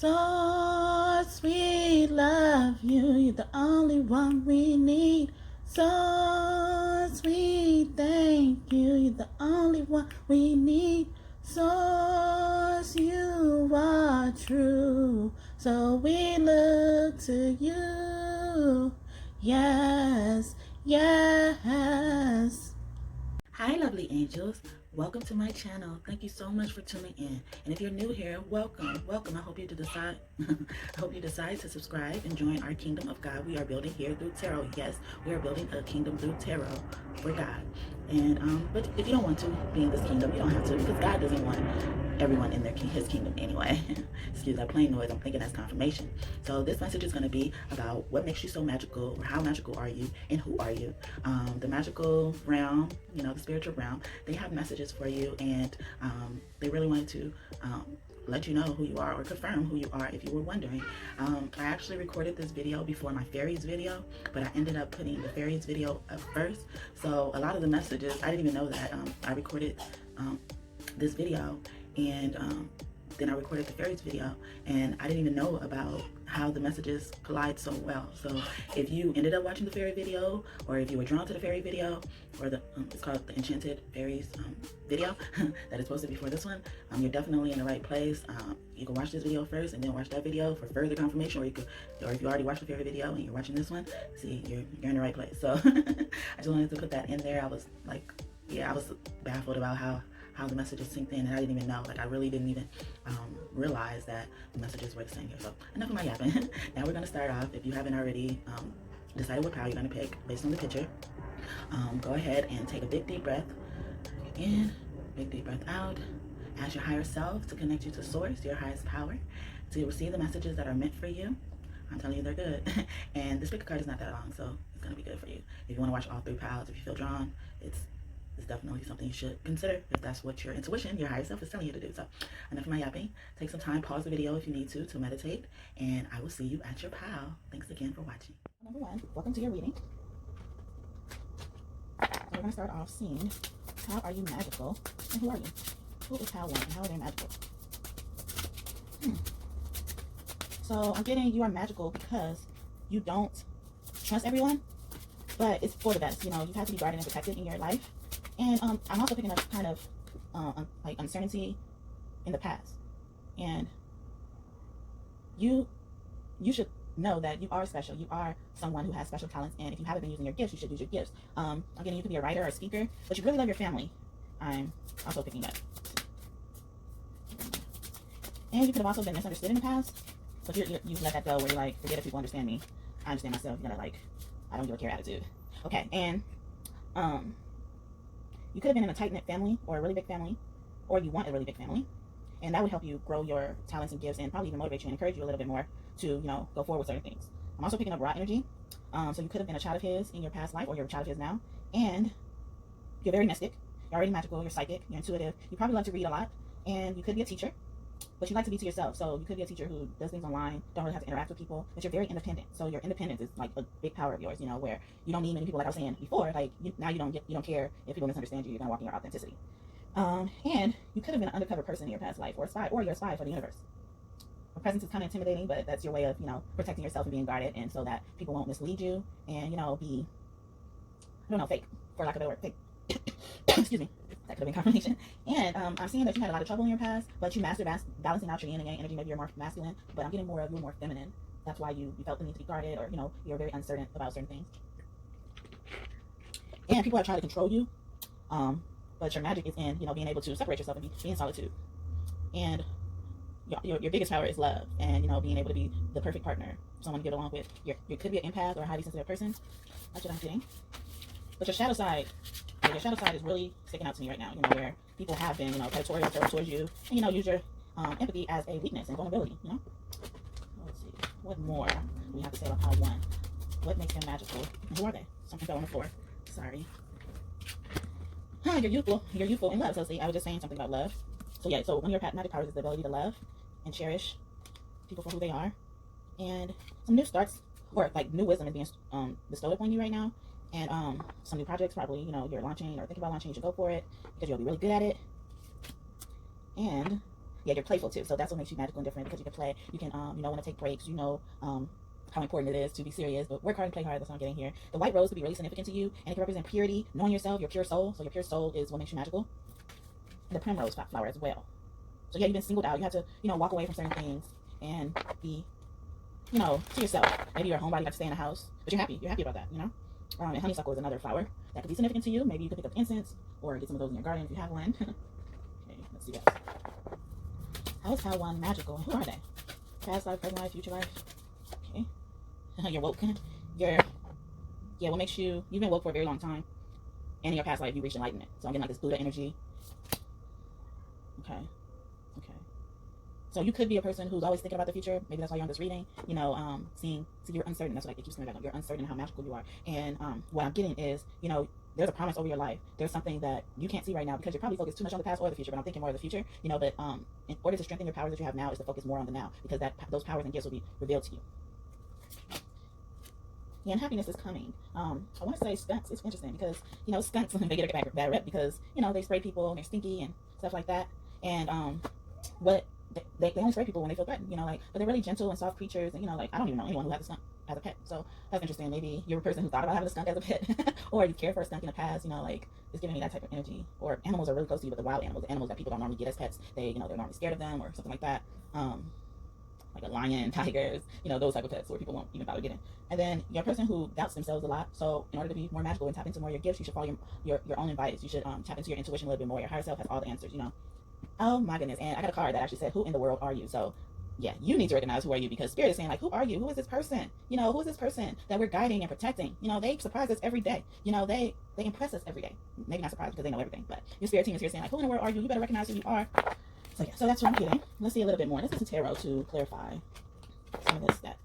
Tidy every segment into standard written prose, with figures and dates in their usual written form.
Source, we love you. You're the only one we need. Source, we thank you. You're the only one we need. Source, you are true. So we look to you. Yes, yes. Hi, lovely angels. Welcome to my channel. Thank you so much for tuning in. And if you're new here, welcome. I hope you decide to subscribe and join our kingdom of God. We are building here through tarot. Yes, we are building a kingdom through tarot for God. And but if you don't want to be in this kingdom, you don't have to, because God doesn't want everyone in his kingdom anyway. Excuse that plain noise. I'm thinking that's confirmation. So this message is going to be about what makes you so magical, or how magical are you, and who are you. The magical realm, the spiritual realm, they have messages for you, and they really wanted to let you know who you are, or confirm who you are if you were wondering. I actually recorded this video before my fairies video, but I ended up putting the fairies video up first. So a lot of the messages, I didn't even know that. I recorded this video, and then I recorded the fairies video, and I didn't even know about how the messages collide so well. So if you ended up watching the fairy video, or if you were drawn to the fairy video, or it's called the Enchanted Fairies video that is posted before this one, you're definitely in the right place. You can watch this video first and then watch that video for further confirmation, or if you already watched the fairy video and you're watching this one, see, you're in the right place. So I just wanted to put that in there. I was like, I was baffled about how the messages synced in, and I didn't even know. I really didn't even realize that the messages were the same here. So enough of my yapping. Now we're going to start off. If you haven't already decided what pile you're going to pick based on the picture, go ahead and take a big deep breath in, big deep breath out. Ask your higher self to connect you to source, your highest power, to receive the messages that are meant for you. I'm telling you, they're good. And this pick card is not that long, so it's going to be good for you. If you want to watch all three piles, if you feel drawn, it's definitely something you should consider if that's what your intuition, your higher self, is telling you to do. So enough of my yapping. Take some time, pause the video if you need to meditate, and I will see you at your pile. Thanks again for watching. Number one, welcome to your reading. So we're going to start off seeing, how are you magical, and who are you? Who is pile one, and how are they magical? So I'm getting you are magical because you don't trust everyone, but it's for the best. You've had to be guarded and protected in your life. And I'm also picking up kind of like uncertainty in the past. And you should know that you are special. You are someone who has special talents, and if you haven't been using your gifts, you should use your gifts. Again, you could be a writer or a speaker, but you really love your family. I'm also picking that. And you could have also been misunderstood in the past, but you let that go, where you're like, forget if people understand me. I understand myself. I don't give a care attitude. Okay, and you could have been in a tight-knit family, or a really big family, or you want a really big family, and that would help you grow your talents and gifts, and probably even motivate you and encourage you a little bit more to, go forward with certain things. I'm also picking up raw energy. So you could have been a child of his in your past life, or you're a child of his now, and you're very mystic. You're already magical. You're psychic. You're intuitive. You probably love to read a lot, and you could be a teacher, but you like to be to yourself. So you could be a teacher who does things online, don't really have to interact with people, but you're very independent. So your independence is like a big power of yours, where you don't need many people, like I was saying before. Now you don't care if people misunderstand you. You're gonna walk in your authenticity. And you could have been an undercover person in your past life, or a spy, or you're a spy for the universe. Your presence is kind of intimidating, but that's your way of protecting yourself and being guarded, and so that people won't mislead you and be, I don't know, fake, for lack of a better word, fake. Excuse me. That could have been confirmation. And I'm seeing that you had a lot of trouble in your past, but you mastered balancing out your yin and yang energy. Maybe you're more masculine, but I'm getting more of you're more feminine. That's why you felt the need to be guarded, or you're very uncertain about certain things. And people have tried to control you, but your magic is in being able to separate yourself and be in solitude. And your biggest power is love, and being able to be the perfect partner, someone to get along with. You could be an empath or a highly sensitive person. That's what I'm getting. But your shadow side is really sticking out to me right now, where people have been, predatory towards you, and, use your empathy as a weakness and vulnerability, Let's see. What more do we have to say about pile one? What makes them magical? And who are they? Something fell on the floor. Sorry. You're youthful in love. So see, I was just saying something about love. So yeah, so one of your magic powers is the ability to love and cherish people for who they are. And some new starts, or like new wisdom is being bestowed upon you right now. And some new projects, probably, you're launching or thinking about launching, you should go for it because you'll be really good at it. And yeah, you're playful too. So that's what makes you magical and different, because you can play, you can, you know, want to take breaks, you know, how important it is to be serious, but work hard and play hard. That's what I'm getting here. The white rose could be really significant to you, and it can represent purity, knowing yourself, your pure soul. So your pure soul is what makes you magical. And the primrose flower as well. So yeah, you've been singled out. You have to, you know, walk away from certain things and be, you know, to yourself. Maybe you're a homebody, you have to stay in the house, but you're happy. You're happy about that, you know? And honeysuckle is another flower that could be significant to you. Maybe you could pick up incense or get some of those in your garden if you have one. Okay, let's see guys. How is how one magical? Who are they? Past life, present life, future life. Okay. You're woke. Yeah, what makes you, you've been woke for a very long time. And in your past life, you reached enlightenment. So I'm getting like this Buddha energy. Okay. So you could be a person who's always thinking about the future. Maybe that's why you're on this reading. You know, so you're uncertain. That's what it keeps coming back on. You're uncertain how magical you are. And what I'm getting is, you know, there's a promise over your life. There's something that you can't see right now because you're probably focused too much on the past or the future. But I'm thinking more of the future. You know, but in order to strengthen your powers that you have now is to focus more on the now, because those powers and gifts will be revealed to you. Yeah, and happiness is coming. I want to say skunks. It's interesting because, you know, skunks, they get a bad rep because, you know, they spray people and they're stinky and stuff like that. And they only spray people when they feel threatened, you know, like, but they're really gentle and soft creatures. And, you know, like, I don't even know anyone who has a skunk as a pet. So that's interesting. Maybe you're a person who thought about having a skunk as a pet or you cared for a skunk in the past, you know, like, it's giving me that type of energy. Or animals are really close to you, but the wild animals, the animals that people don't normally get as pets, they, you know, they're normally scared of them or something like that. Like a lion, tigers, you know, those type of pets where people won't even bother getting. And then you're a person who doubts themselves a lot. So in order to be more magical and tap into more of your gifts, you should follow your own advice. You should tap into your intuition a little bit more. Your higher self has all the answers, you know. Oh my goodness. And I got a card that actually said, who in the world are you? So yeah, you need to recognize who are you, because Spirit is saying, like, who are you? Who is this person? You know, who is this person that we're guiding and protecting? You know, they surprise us every day. You know, they impress us every day. Maybe not surprised because they know everything, but your spirit team is here saying, like, who in the world are you? You better recognize who you are. So yeah, so that's what I'm getting. Let's see a little bit more. Let's do some tarot to clarify some of this that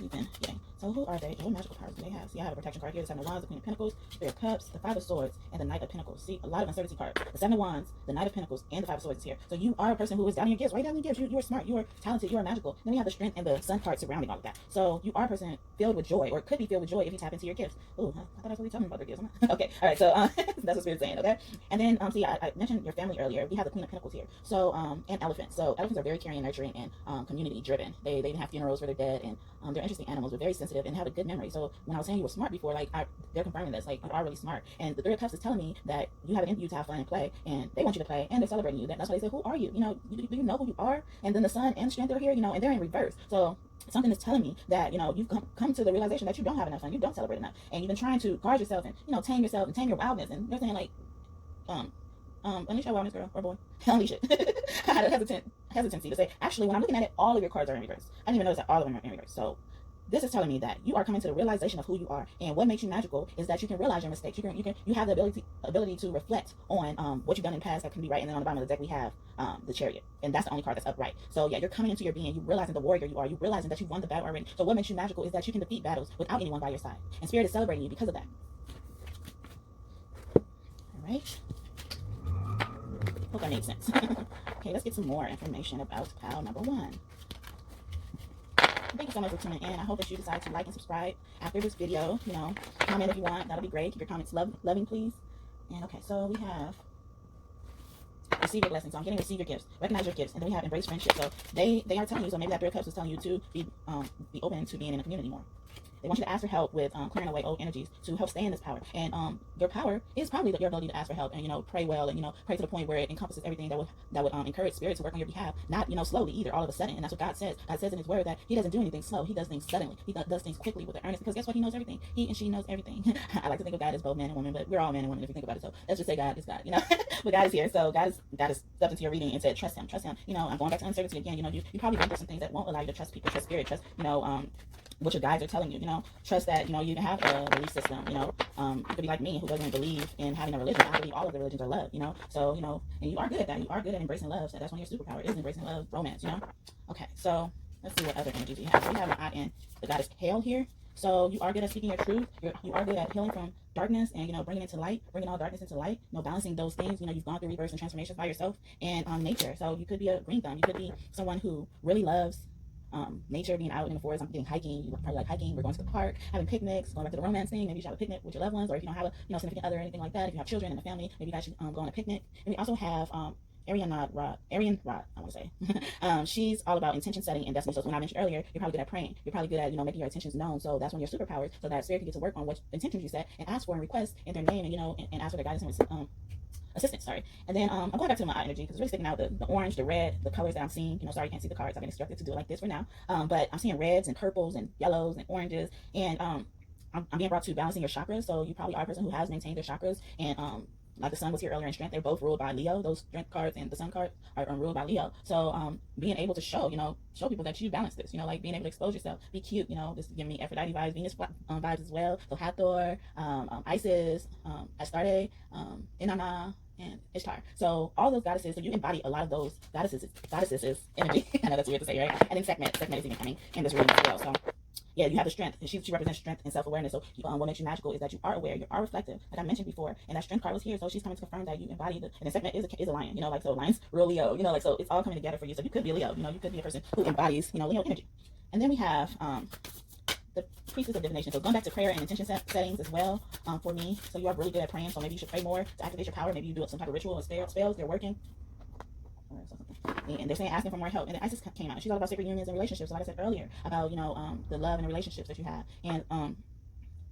you've been getting. So who are they? What magical powers do they have? See, I have a protection card here. The Seven of Wands, the Queen of Pentacles, the Three of Cups, the Five of Swords, and the Knight of Pentacles. See, a lot of uncertainty cards. The Seven of Wands, the Knight of Pentacles, and the Five of Swords is here. So you are a person who is down in your gifts. Right down in your gifts. You are smart. You are talented. You are magical. Then we have the Strength and the Sun card surrounding all of that. So you are a person filled with joy, or could be filled with joy if you tap into your gifts. Ooh, I thought I was really telling them about their gifts. Okay, all right. So that's what Spirit's saying. Okay, and then see, I mentioned your family earlier. We have the Queen of Pentacles here. So and elephants. So elephants are very caring, nurturing, and community driven. They even have funerals for their dead, and they're interesting animals. They're very sensitive and have a good memory. So when I was saying you were smart before, like they're confirming this, like you are really smart. And the Three of Cups is telling me that you have it in you to have fun and play, and they want you to play, and they're celebrating you. That's why they say, who are you? You know, do you know who you are? And then the Sun and Strength are here, you know, and they're in reverse. So something is telling me that, you know, you've come to the realization that you don't have enough fun, you don't celebrate enough, and you've been trying to guard yourself and, you know, tame yourself and tame your wildness. And they're saying, like, unleash your wildness, girl or boy. Unleash it. I had a hesitancy to say, actually, when I'm looking at it, all of your cards are in reverse. I didn't even notice that all of them are in reverse. So this is telling me that you are coming to the realization of who you are, and what makes you magical is that you can realize your mistakes. You have the ability to reflect on what you've done in the past that can be right. And then on the bottom of the deck we have the Chariot, and that's the only card that's upright. So yeah, you're coming into your being. You realizing the warrior you are. You realizing that you've won the battle already. So what makes you magical is that you can defeat battles without anyone by your side, and Spirit is celebrating you because of that. All right. Hope that made sense. Okay, let's get some more information about pile number one. Thank you so much for tuning in. I hope that you decide to like and subscribe after this video. You know, comment if you want. That'll be great. Keep your comments loving, please. And okay, so we have receive your blessings. So I'm getting receive your gifts, recognize your gifts, and then we have embrace friendship. So they are telling you. So maybe that Three of Cups is telling you to be open to being in a community more. They want you to ask for help with clearing away old energies to help stay in this power. And your power is probably your ability to ask for help and, you know, pray well and, you know, pray to the point where it encompasses everything that would encourage Spirit to work on your behalf, not, you know, slowly either, all of a sudden. And that's what God says. God says in His Word that He doesn't do anything slow. He does things suddenly. He does things quickly with the earnest, because guess what? He knows everything. He and she knows everything. I like to think of God as both man and woman, but we're all man and woman if you think about it. So let's just say God is God, you know. But God is here. So God is stepped into your reading and said, trust Him. You know, I'm going back to uncertainty again. You know, you probably went through some things that won't allow you to trust people, trust Spirit, trust, you know, what your guides are telling you, you know, trust that, you know, you can have a belief system, you know, you could be like me, who doesn't believe in having a religion. I believe all of the religions are love, you know, so, you know, and you are good at that. You are good at embracing love. So that's one of your superpowers, is embracing love, romance, you know. Okay, so let's see what other energies we have. So we have an eye in the goddess Hail here. So you are good at speaking your truth. You are good at healing from darkness and, you know, bringing it to light, bringing all darkness into light, you know, balancing those things. You know, you've gone through rebirths and transformations by yourself and nature. So you could be a green thumb. You could be someone who really loves nature, being out in the forest. I'm getting hiking. You probably like hiking. We're going to the park, having picnics, going back to the romance thing. Maybe you should have a picnic with your loved ones, or if you don't have a, you know, significant other or anything like that, if you have children in the family, maybe you guys should go on a picnic. And we also have Rod, I want to say. She's all about intention setting and destiny. So when I mentioned earlier, you're probably good at praying. You're probably good at, making your intentions known. So that's one of your superpowers. So that spirit can get to work on what intentions you set and ask for and request in their name, and ask for their guidance and assistance, sorry. And then I'm going back to my eye energy because it's really sticking out the orange, the red, the colors that I'm seeing. Sorry you can't see the cards. I've been instructed to do it like this for now. But I'm seeing reds and purples and yellows and oranges. And I'm being brought to balancing your chakras. So you probably are a person who has maintained their chakras. And like the sun was here earlier in strength, they're both ruled by Leo. Those strength cards and the sun card are ruled by Leo. So being able to show people that you balance this, like being able to expose yourself, be cute, this is giving me Aphrodite vibes, Venus vibes as well. So Hathor, Isis, Astarte, Inanna, and Ishtar. So all those goddesses, so you embody a lot of those goddesses energy. I know that's weird to say, right? And then Sekhmet is even coming in this room as well. So yeah, you have the strength, and she represents strength and self-awareness. So what makes you magical is that you are aware, you are reflective, like I mentioned before, and that strength card was here, so she's coming to confirm that you embody the, and then Sekhmet is a lion, so lions rule Leo, so it's all coming together for you. So you could be a Leo, you could be a person who embodies, Leo energy. And then we have the priestess of divination. So going back to prayer and intention settings as well for me. So you are really good at praying, so maybe you should pray more to activate your power. Maybe you do some type of ritual or spells, they're working. And they're saying asking for more help. And then Isis came out, and she's all about sacred unions and relationships. So like I said earlier about the love and the relationships that you have, and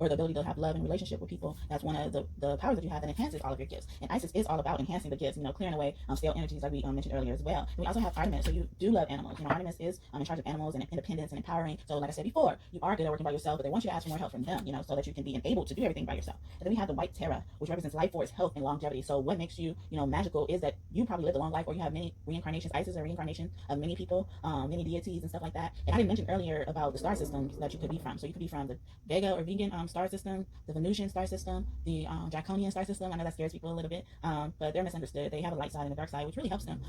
or the ability to have love and relationship with people. That's one of the powers that you have that enhances all of your gifts. And Isis is all about enhancing the gifts, clearing away stale energies like we mentioned earlier as well. And we also have Artemis, so you do love animals. Artemis is in charge of animals and independence and empowering. So like I said before, you are good at working by yourself, but they want you to ask for more help from them, so that you can be enabled to do everything by yourself. And then we have the White Terra, which represents life force, health, and longevity. So what makes you, magical is that you probably lived a long life, or you have many reincarnations. Isis is a reincarnation of many people, many deities and stuff like that. And I didn't mention earlier about the star systems that you could be from. So you could be from the Vega or Vegan star system, the Venusian star system, the Draconian star system. I know that scares people a little bit, but they're misunderstood. They have a light side and a dark side, which really helps them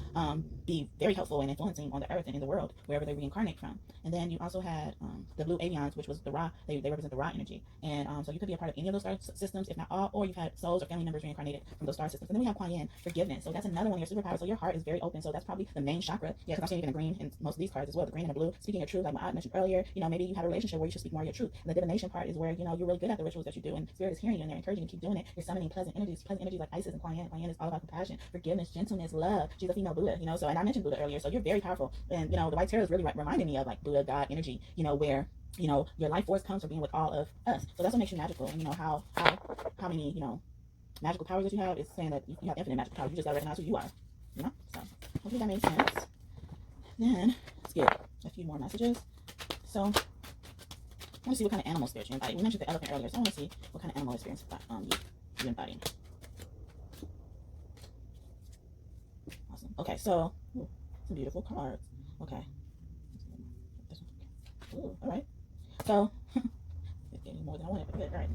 be very helpful and influencing on the earth and in the world, wherever they reincarnate from. And then you also had the blue avians, which was the Ra. They represent the Ra energy. And so you could be a part of any of those star systems, if not all, or you've had souls or family members reincarnated from those star systems. And then we have Kuan Yin, forgiveness. So that's another one of your superpowers. So your heart is very open. So that's probably the main chakra. Yeah, because I'm seeing even the green in most of these cards as well, the green and the blue. Speaking your truth, like my aunt mentioned earlier, maybe you had a relationship where you should speak more of your truth. And the divination part is where, you're really good at the rituals that you do, and spirit is hearing you and they're encouraging you to keep doing it. You're summoning pleasant energies like Isis and Kuan Yin. Kuan Yin is all about compassion, forgiveness, gentleness, love. She's a female Buddha, so, and I mentioned Buddha earlier, so you're very powerful. And, the White Terror is really reminding me of like Buddha, God energy, where, your life force comes from being with all of us. So that's what makes you magical. And, how many, magical powers that you have is saying that you have infinite magical powers. You just gotta recognize who you are, So hopefully that makes sense. Then let's get a few more messages. So I want to see what kind of animal spirit you embody. We mentioned the elephant earlier, so I want to see what kind of animal experience you embody. Awesome. Okay, so some beautiful cards. Okay. Ooh, all right. So it's getting more than I wanted, but good. All right.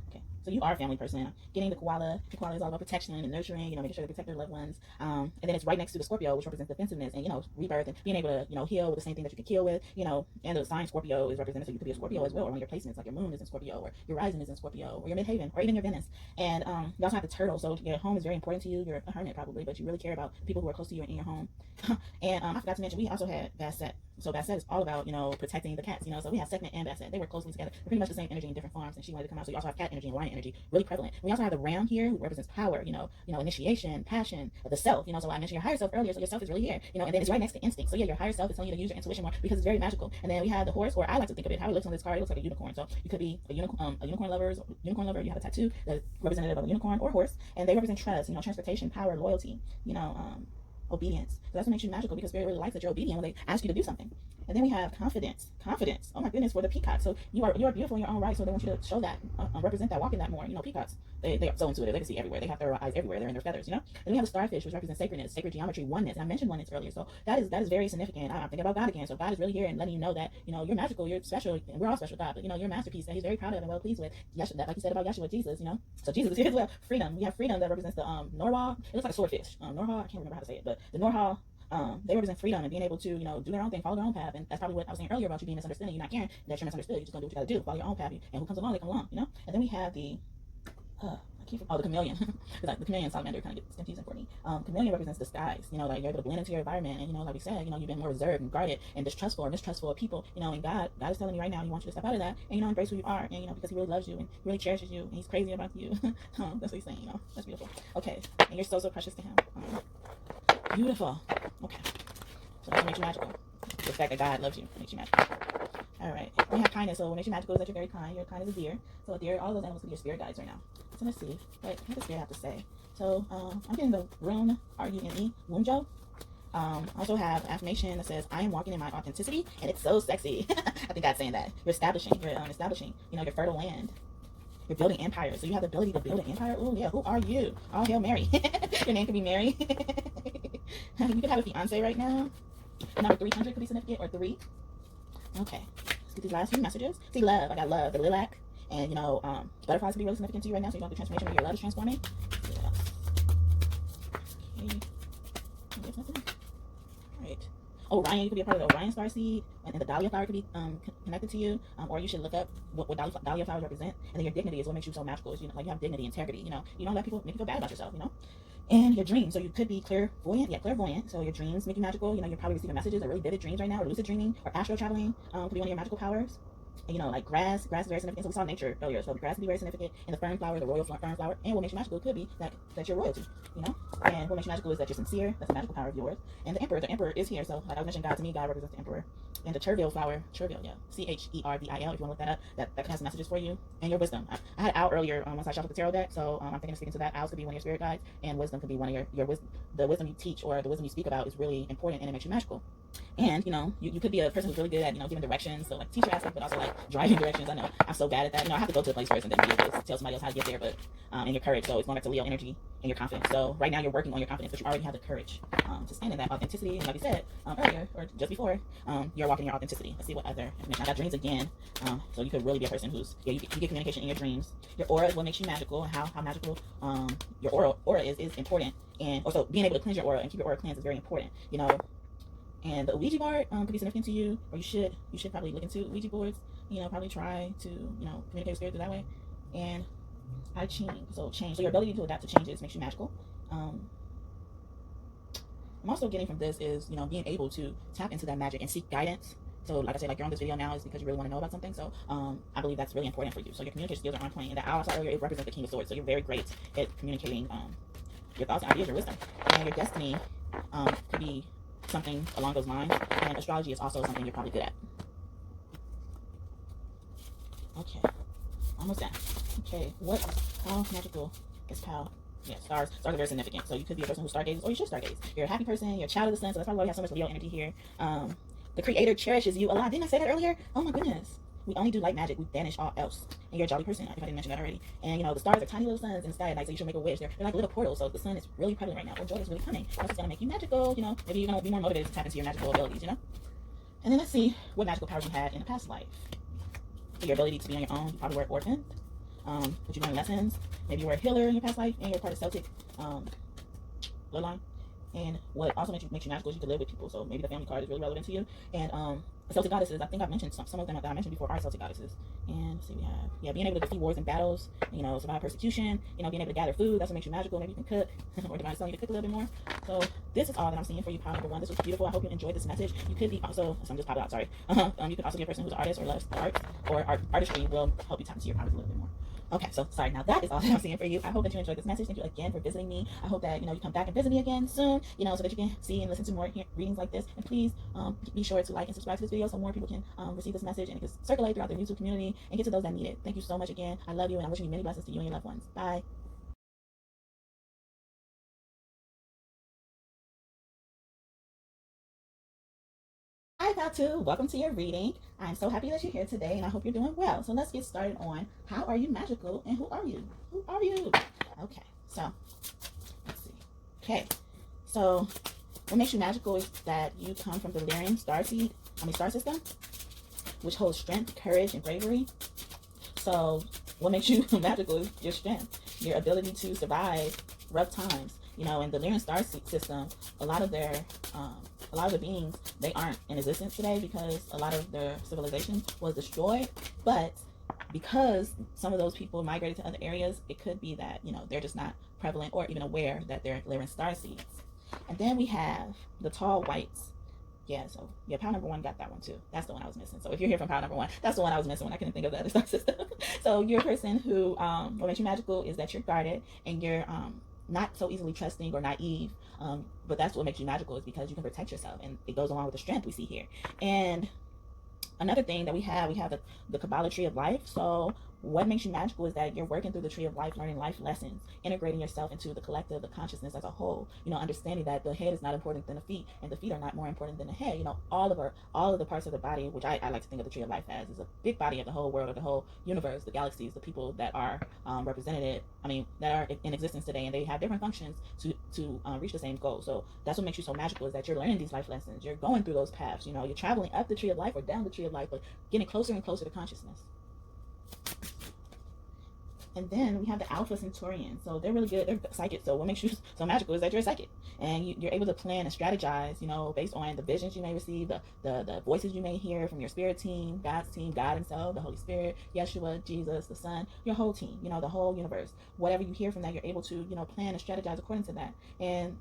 Okay. So you are a family person. Getting the koala. The koala is all about protection and nurturing, making sure they protect their loved ones. And then it's right next to the Scorpio, which represents defensiveness and, rebirth and being able to, heal with the same thing that you can kill with, and the sign Scorpio is represented. So you could be a Scorpio as well, or one of your placements, like your moon is in Scorpio, or your rising is in Scorpio, or your midhaven, or even your Venus. And you also have the turtle. So your home is very important to you. You're a hermit probably, but you really care about people who are close to you and in your home. And I forgot to mention, we also had Basset. So Basset is all about, protecting the cats, so we have Sekhmet and Basset. They work closely together. They're pretty much the same energy in different forms, and she wanted to come out. So you also have cat energy and lion energy, really prevalent. We also have the ram here, who represents power, initiation, passion, the self, so I mentioned your higher self earlier, so your self is really here, and then it's right next to instinct. So yeah, your higher self is telling you to use your intuition more because it's very magical. And then we have the horse, or I like to think of it, how it looks on this card, it looks like a unicorn. So you could be a unicorn lover, you have a tattoo that's representative of a unicorn or horse, and they represent trust, transportation, power, loyalty, obedience. So that's what makes you magical, because spirit really likes that you're obedient when they ask you to do something. And then we have confidence. Oh my goodness, for the peacock. So you are beautiful in your own right. So they want you to show that, represent that, walk in that more. Peacocks, they are so intuitive. They can see everywhere. They have their eyes everywhere. They're in their feathers. Then we have the starfish, which represents sacredness, sacred geometry, oneness. And I mentioned oneness earlier. So that is very significant. I'm thinking about God again. So God is really here and letting you know that you're magical, you're special, and we're all special God. But you're a masterpiece that He's very proud of and well pleased with. Yeshua, that, like you said about Yeshua, Jesus. So Jesus is here as well. Freedom. We have freedom that represents the narwhal. It looks like a swordfish. Narwhal. I can't remember how to say it, but the narwhal. They represent freedom and being able to, do their own thing, follow their own path. And that's probably what I was saying earlier about you being misunderstood and you not caring that you're misunderstood. You're just gonna do what you gotta do, follow your own path, and who comes along, they come along, And then we have the the chameleon. Like the chameleon and salamander kind of gets confusing for me. Chameleon represents the skies, like you're able to blend into your environment, and like we said, you've been more reserved and guarded and distrustful of people, and God is telling you right now He wants you to step out of that and embrace who you are, and because He really loves you and He really cherishes you and He's crazy about you. That's what He's saying, that's beautiful. Okay, and you're so precious to Him. Beautiful. Okay. So that makes you magical. The fact that God loves you makes you magical. All right. We have kindness. So what makes you magical is that you're very kind. You're kind as a deer. So a deer, all those animals could be your spirit guides right now. So let's see. What does spirit have to say? So I'm getting the rune, R-U-N-E, Wunjo. Also have affirmation that says, I am walking in my authenticity, and it's so sexy. I think God's saying that. You're establishing, your fertile land. You're building empires. So you have the ability to build an empire. Oh, yeah. Who are you? Oh, Hail Mary. Your name could be Mary. You could have a fiance right now. Number 300 could be significant, or 3. Okay. Let's get these last few messages. See, love. I got love. The lilac. And, butterflies could be really significant to you right now. So you want the transformation where your love is transforming. Okay. Right. Orion, you could be a part of the Orion star seed, and the Dahlia flower could be connected to you, or you should look up what Dahlia flowers represent. And then your dignity is what makes you so magical. Is, like you have dignity, integrity. You don't let people make you feel bad about yourself. And your dreams. So you could be clairvoyant. Yeah, clairvoyant. So your dreams make you magical. You're probably receiving messages or really vivid dreams right now, or lucid dreaming, or astral traveling could be one of your magical powers. Like grass is very significant. So we saw nature earlier. So the grass can be very significant. And the fern flower, the royal fern flower. And what makes you magical could be that you're royalty, And what makes you magical is that you're sincere. That's a magical power of yours. And the emperor is here. So like I was mentioning, God, to me, God represents the emperor. And the chervil flower, yeah, Chervil, if you want to look that up, that has messages for you. And your wisdom. I had owl earlier once I shuffled the tarot deck. So I'm thinking of speaking to that. Owls could be one of your spirit guides. And wisdom could be one of your wisdom. The wisdom you teach or the wisdom you speak about is really important, and it makes you magical. And you could be a person who's really good at giving directions, so like teacher aspect, but also like driving directions. I know I'm so bad at that. I have to go to a place first and then be able to tell somebody else how to get there. But and your courage, so it's going back to Leo energy and your confidence. So right now you're working on your confidence, but you already have the courage to stand in that authenticity. And like we said earlier or just before, you're walking your authenticity. Let's see what other information. I got dreams again. So you could really be a person who's you get communication in your dreams. Your aura is what makes you magical, and how magical your aura is important. And also being able to cleanse your aura and keep your aura cleansed is very important. And the Ouija board could be significant to you, or you should probably look into Ouija boards. Probably try to communicate with spirit through that way. And I change. So your ability to adapt to changes makes you magical. I'm also getting from this is being able to tap into that magic and seek guidance. So like I said, like you're on this video now is because you really want to know about something. So I believe that's really important for you. So your communication skills are on point. And the owl I saw earlier, it represents the King of Swords. So you're very great at communicating your thoughts and ideas, your wisdom, and your destiny could be something along those lines. And astrology is also something you're probably good at. Okay, almost done. Okay, how magical is Pal? Yeah, stars are very significant. So you could be a person who stargazes, or you should stargaze. You're a happy person, you're a child of the sun, so that's probably why we have so much Leo energy here. The creator cherishes you a lot. Didn't I say that earlier? Oh my goodness. We only do light magic. We banish all else. And you're a jolly person, if I didn't mention that already. And the stars are tiny little suns in the sky at night, so you should make a wish. They're like little portals, so the sun is really prevalent right now. Or joy is really coming. That's what's going to make you magical, Maybe you're going to be more motivated to tap into your magical abilities, And then let's see what magical powers you had in a past life. So your ability to be on your own. You probably were orphaned. But you learned lessons. Maybe you were a healer in your past life, and you're part of Celtic bloodline. And what also makes you magical is you can live with people. So maybe the family card is really relevant to you. And Celtic goddesses, I think I've mentioned some of them that I mentioned before are Celtic goddesses. And let's see, we have being able to defeat wars and battles, survive persecution, being able to gather food. That's what makes you magical. Maybe you can cook, or divine telling you to cook a little bit more. So this is all that I'm seeing for you, pile number 1. This was beautiful. I hope you enjoyed this message. You could be also, so I'm just popping out, sorry. You could also be a person who's an artist or loves art, or artistry will help you tap into your powers a little bit more. Okay, so sorry. Now that is all that I'm seeing for you. I hope that you enjoyed this message. Thank you again for visiting me. I hope that you come back and visit me again soon. So that you can see and listen to more readings like this. And please be sure to like and subscribe to this video so more people can receive this message and it can circulate throughout their YouTube community and get to those that need it. Thank you so much again. I love you, and I'm wishing you many blessings to you and your loved ones. Bye. Hi, Pal2. Welcome to your reading. I'm so happy that you're here today, and I hope you're doing well. So let's get started on how are you magical and who are you? Who are you? Okay, so let's see. Okay, so what makes you magical is that you come from the Lyrian star system, which holds strength, courage, and bravery. So what makes you magical is your strength, your ability to survive rough times. In the Lyrian star system, a lot of the beings, they aren't in existence today because a lot of their civilization was destroyed. But because some of those people migrated to other areas, it could be that, they're just not prevalent or even aware that they're Lyrian star seeds. And then we have the tall whites. Yeah, so pile number 1 got that one too. That's the one I was missing. So if you're here from pile number 1, that's the one I was missing when I couldn't think of the other star system. So you're a person who, what makes you magical is that you're guarded, and you're not so easily trusting or naive. But that's what makes you magical, is because you can protect yourself, and it goes along with the strength we see here. And another thing that we have the Kabbalah tree of life. So what makes you magical is that you're working through the tree of life, learning life lessons, integrating yourself into the collective, the consciousness as a whole. Understanding that the head is not important than the feet, and the feet are not more important than the head. All of the parts of the body, which I like to think of the tree of life as, is a big body of the whole world, of the whole universe, the galaxies, the people that are represented. That are in existence today, and they have different functions to reach the same goal. So that's what makes you so magical, is that you're learning these life lessons. You're going through those paths. You're traveling up the tree of life or down the tree of life, but getting closer and closer to consciousness. And then we have the Alpha Centaurian. So they're really good. They're psychic. So what makes you so magical is that you're a psychic, and you're able to plan and strategize, based on the visions you may receive, the voices you may hear from your spirit team, God himself, the Holy Spirit, Yeshua, Jesus, the Son, your whole team, the whole universe. Whatever you hear from that, you're able to, plan and strategize according to that. And,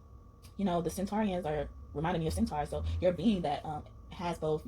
the Centaurians are reminding me of centaurs. So you're a being that has both,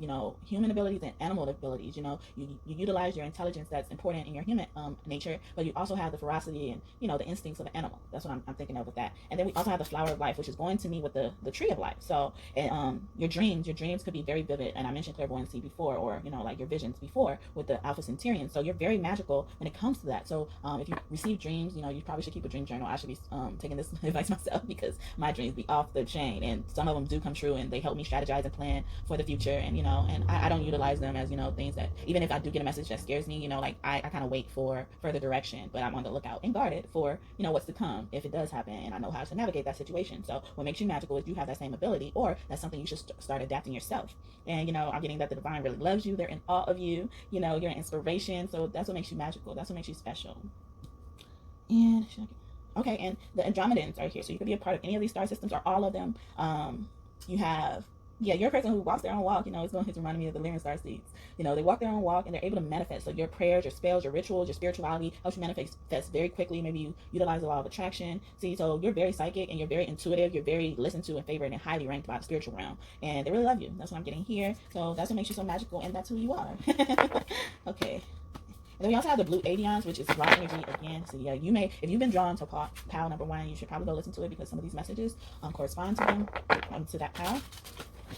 human abilities and animal abilities. You utilize your intelligence that's important in your human nature, but you also have the ferocity and, the instincts of an animal. That's what I'm thinking of with that. And then we also have the flower of life, which is going to me with the tree of life. So, and your dreams could be very vivid. And I mentioned clairvoyancy before, or, like your visions before with the Alpha Centaurian. So you're very magical when it comes to that. So if you receive dreams, you probably should keep a dream journal. I should be taking this advice myself, because my dreams be off the chain, and some of them do come true, and they help me strategize and plan for the future. And and I don't utilize them as things that, even if I do get a message that scares me, I kind of wait for further direction, but I'm on the lookout and guarded for what's to come if it does happen, and I know how to navigate that situation. So what makes you magical is you have that same ability, or that's something you should start adapting yourself. And I'm getting that the divine really loves you. They're in awe of you. You're an inspiration. So that's what makes you magical. That's what makes you special. And okay, and the Andromedans are here, so you could be a part of any of these star systems or all of them. You have, you're a person who walks their own walk. It's reminding me of the Lyran star seeds. They walk their own walk, and they're able to manifest. So your prayers, your spells, your rituals, your spirituality helps you manifest very quickly. Maybe you utilize the law of attraction. So you're very psychic, and you're very intuitive. You're very listened to and favored and highly ranked by the spiritual realm, and they really love you. That's what I'm getting here. So that's what makes you so magical, and that's who you are. Okay. And then we also have the blue avions, which is raw energy again. So you may, if you've been drawn to pile number 1, you should probably go listen to it, because some of these messages correspond to them, to that pile.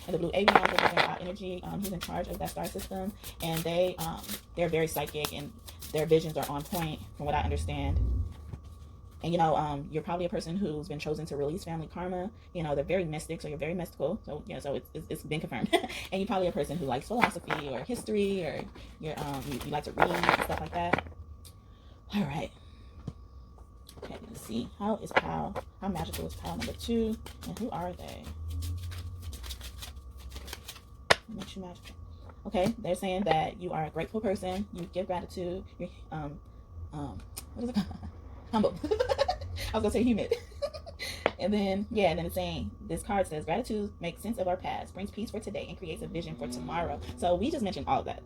And the blue avions represent raw energy. He's in charge of that star system, and they're very psychic, and their visions are on point, from what I understand. And you're probably a person who's been chosen to release family karma. They're very mystic, so you're very mystical. So so it's been confirmed. And you're probably a person who likes philosophy or history, or you like to read and stuff like that. All right. Okay, let's see. How magical is pile number 2, and who are they? What makes you magical? Okay, they're saying that you are a grateful person. You give gratitude. You're what is it called? Humble. I was gonna say humid. And then it's saying, this card says, gratitude makes sense of our past, brings peace for today, and creates a vision for tomorrow. So we just mentioned all of that.